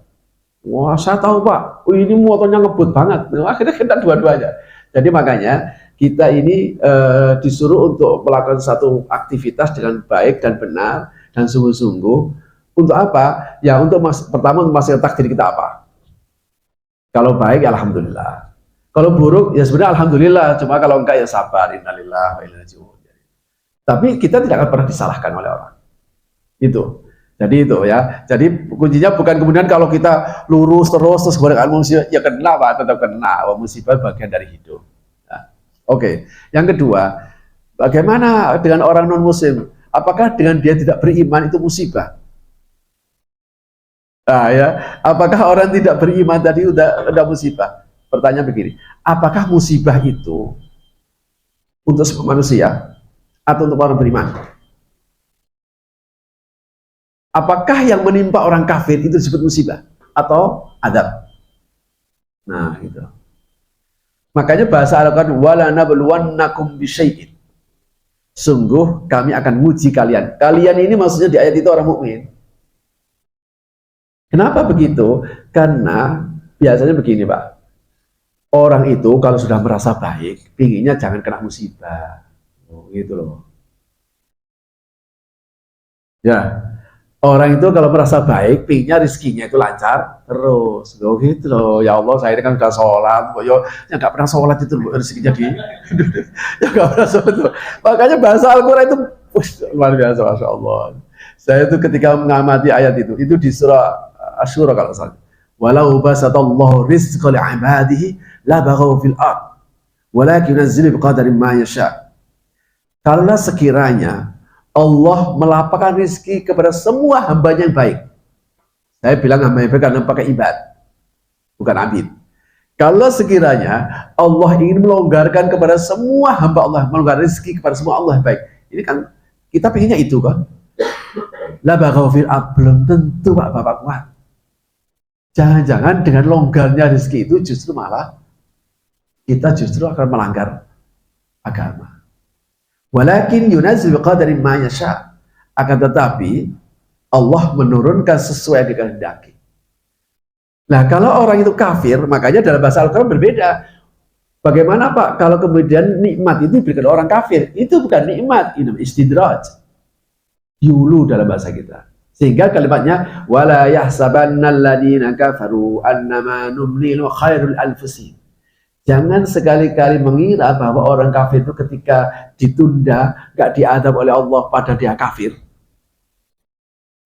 Wah, saya tahu Pak, ini motornya ngebut banget. Akhirnya kita dua-duanya. Jadi makanya kita ini disuruh untuk melakukan satu aktivitas dengan baik dan benar dan sungguh-sungguh. Untuk apa? Ya untuk pertama untuk masih takdir kita apa? Kalau baik, alhamdulillah. Kalau buruk, ya sebenarnya alhamdulillah. Cuma kalau enggak ya sabar. Innalillah wa inna ilaihi raji'un. Tapi kita tidak akan pernah disalahkan oleh orang. Itu. Jadi itu ya. Jadi kuncinya bukan kemudian kalau kita lurus terus kemudian musibah, ya kena Pak, tetap kena. Musibah bagian dari hidup. Nah, Oke. Yang kedua, bagaimana dengan orang non muslim? Apakah dengan dia tidak beriman itu musibah? Nah, ya. Apakah orang tidak beriman tadi udah musibah? Pertanyaan begini, apakah musibah itu untuk semua manusia atau untuk orang beriman? Apakah yang menimpa orang kafir itu disebut musibah atau adab? Nah, gitu. Makanya bahasa Al-Quran, wala nabluwannakum bisyai'in. Sungguh kami akan menguji kalian. Kalian ini maksudnya di ayat itu orang mukmin. Kenapa begitu? Karena biasanya begini, Pak. Orang itu kalau sudah merasa baik, pinginnya jangan kena musibah. Gitu loh. Ya. Orang itu kalau merasa baik, pinginnya rezekinya itu lancar terus. Loh gitu loh. Ya Allah, saya ini kan sudah sholat. Yo, yang nggak pernah sholat itu loh, rezekinya di. Yang nggak pernah sholat itu. Makanya bahasa Al-Quran itu luar biasa, Masya Allah. Saya itu ketika mengamati ayat itu di surah Asy-Syura kalau salah. Walau basatallahu rizqa li'ibadihi la baghaw fil ard. Walakin yunazzilu biqadarin ma yasha. Kalau sekiranya Allah melapangkan rezeki kepada semua hambanya yang baik. Saya bilang hamba yang baik karena pakai ibad, bukan abid. Kalau sekiranya Allah ingin melonggarkan kepada semua hamba Allah, melonggarkan rezeki kepada semua Allah yang baik. Ini kan kita pengennya itu kan. La baghaw fil ard, belum tentu Pak Bapak kuat. Jangan-jangan dengan longgarnya rezeki itu justru malah kita justru akan melanggar agama. Walakin yunazzilu biqadarin ma yasha. Akan tetapi Allah menurunkan sesuai yang dikehendaki. Nah, kalau orang itu kafir, makanya dalam bahasa Al-Quran berbeda. Bagaimana Pak kalau kemudian nikmat itu diberikan orang kafir? Itu bukan nikmat, ini istidraj. Yulu dalam bahasa kita. Sehingga kalimatnya wala yahsabannal ladzina kafaru annama numlilu khairul anfusihim. Jangan sekali-kali mengira bahwa orang kafir itu ketika ditunda, nggak diadab oleh Allah pada dia kafir,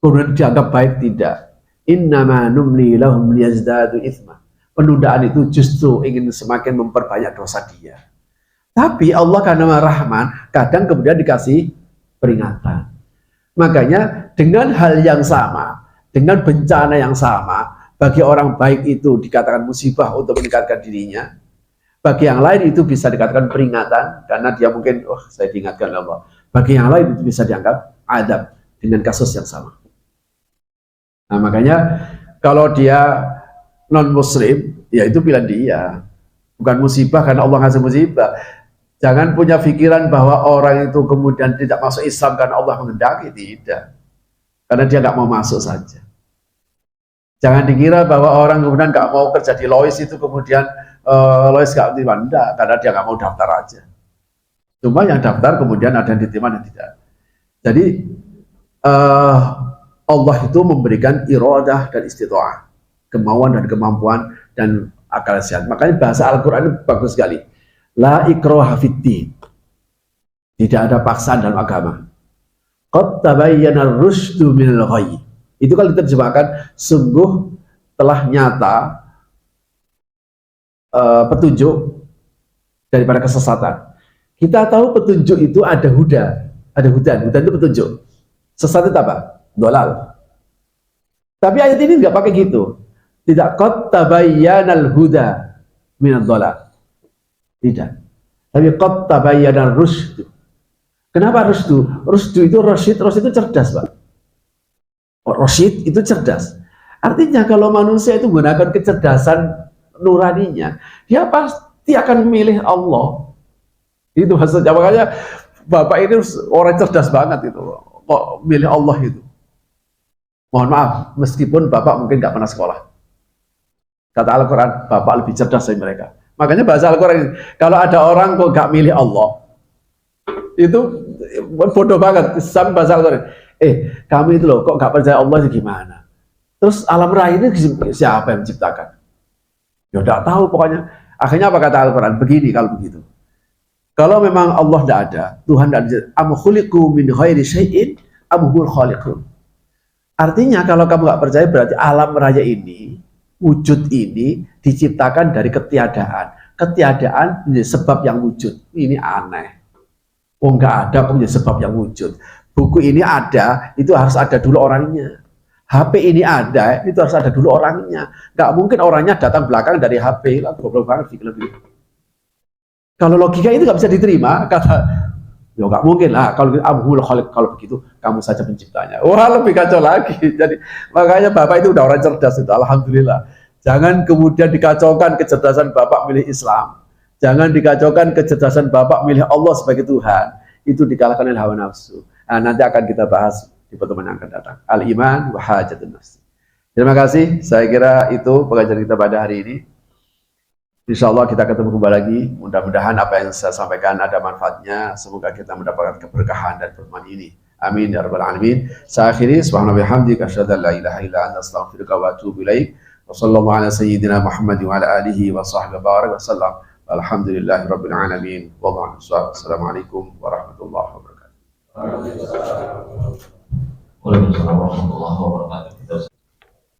kemudian dianggap baik, tidak. Innama numli lahum liyazdadu itsma. Penundaan itu justru ingin semakin memperbanyak dosa dia. Tapi Allah karena Rahman, kadang kemudian dikasih peringatan. Makanya dengan hal yang sama, dengan bencana yang sama, bagi orang baik itu dikatakan musibah untuk meningkatkan dirinya. Bagi yang lain itu bisa dikatakan peringatan karena dia mungkin, saya diingatkan oleh Allah. Bagi yang lain itu bisa dianggap adab dengan kasus yang sama. Nah makanya Kalau dia non muslim, ya itu pilihan dia. Bukan musibah karena Allah ngasih musibah. Jangan punya pikiran bahwa orang itu kemudian tidak masuk Islam karena Allah menghendaki, tidak. Karena dia nggak mau masuk saja. Jangan dikira bahwa orang kemudian nggak mau kerja di Lois itu kemudian Lois nggak diterima, enggak, karena dia nggak mau daftar aja. Cuma yang daftar kemudian ada yang diterima dan tidak. Jadi Allah itu memberikan iradah dan istita'ah, kemauan dan kemampuan dan akal sehat. Makanya bahasa Al-Quran itu bagus sekali. La ikraha fiddin. Tidak ada paksaan dalam agama. Qad tabayyana ar-rusydu minal ghayy. Itu kalau diterjemahkan, sungguh telah nyata petunjuk daripada kesesatan. Kita tahu petunjuk itu ada huda, ada hudan. Hudan itu petunjuk. Sesat itu apa? Dolal. Tapi ayat ini nggak pakai gitu. Tidak, qad tabayyanal huda minad dolal. Tidak. Tapi qad tabayyana ar-rusydu. Kenapa rusdu? Rusdu itu rasyid, rasyid itu cerdas, Pak. Rasyid itu cerdas. Artinya kalau manusia itu menggunakan kecerdasan nuraninya, dia pasti akan memilih Allah. Itu maksudnya. Makanya Bapak ini orang cerdas banget itu. Kok milih Allah itu? Mohon maaf, meskipun Bapak mungkin nggak pernah sekolah. Kata Al-Quran, Bapak lebih cerdas dari mereka. Makanya bahasa Al-Quran, kalau ada orang kok nggak milih Allah, itu bodoh banget. Sampai bahasa Al-Quran, kamu itu loh, kok nggak percaya Allah itu gimana? Terus alam raya ini siapa yang menciptakan? Ya udah tahu pokoknya. Akhirnya apa kata Al-Quran? Begini kalau begitu. Kalau memang Allah tidak ada, Tuhan tidak ada, am khuliqu min ghairi syai'in am humul khaliqun. Artinya kalau kamu nggak percaya berarti alam raya ini, wujud ini diciptakan dari ketiadaan. Ketiadaan menjadi sebab yang wujud. Ini aneh. Oh nggak ada kok menjadi sebab yang wujud. Buku ini ada, itu harus ada dulu orangnya. HP ini ada, itu harus ada dulu orangnya. Nggak mungkin orangnya datang belakang dari HP. Goblok banget sih lebih. Kalau logika itu nggak bisa diterima, kata, ya nggak mungkin lah. Kalau begitu, kamu saja penciptanya. Wah lebih kacau lagi. Jadi makanya Bapak itu udah orang cerdas itu, alhamdulillah. Jangan kemudian dikacaukan kecerdasan Bapak milih Islam. Jangan dikacaukan kecerdasan Bapak milih Allah sebagai Tuhan. Itu dikalahkan oleh hawa nafsu. Nah, nanti akan kita bahas di pertemuan yang akan datang. Al-iman wa hajatun nafsi. Terima kasih. Saya kira itu pengajaran kita pada hari ini. Insya Allah kita ketemu kembali lagi. Mudah-mudahan apa yang saya sampaikan ada manfaatnya. Semoga kita mendapatkan keberkahan dan pertemuan ini. Amin ya rabbal alamin. Saya akhiri. Subhanallahi wa bihamdihi asyhadu an la ilaha illa anta astaghfiruka wa atubu ilaik. Wa sallallahu ala sayyidina Muhammad wa ala alihi wa sahbihi wa sallam. Alhamdulillahi rabbil alamin. Wallahu a'lam. Assalamualaikum warahmatullahi wabarakatuh. Waalaikumsalam warahmatullahi wabarakatuh.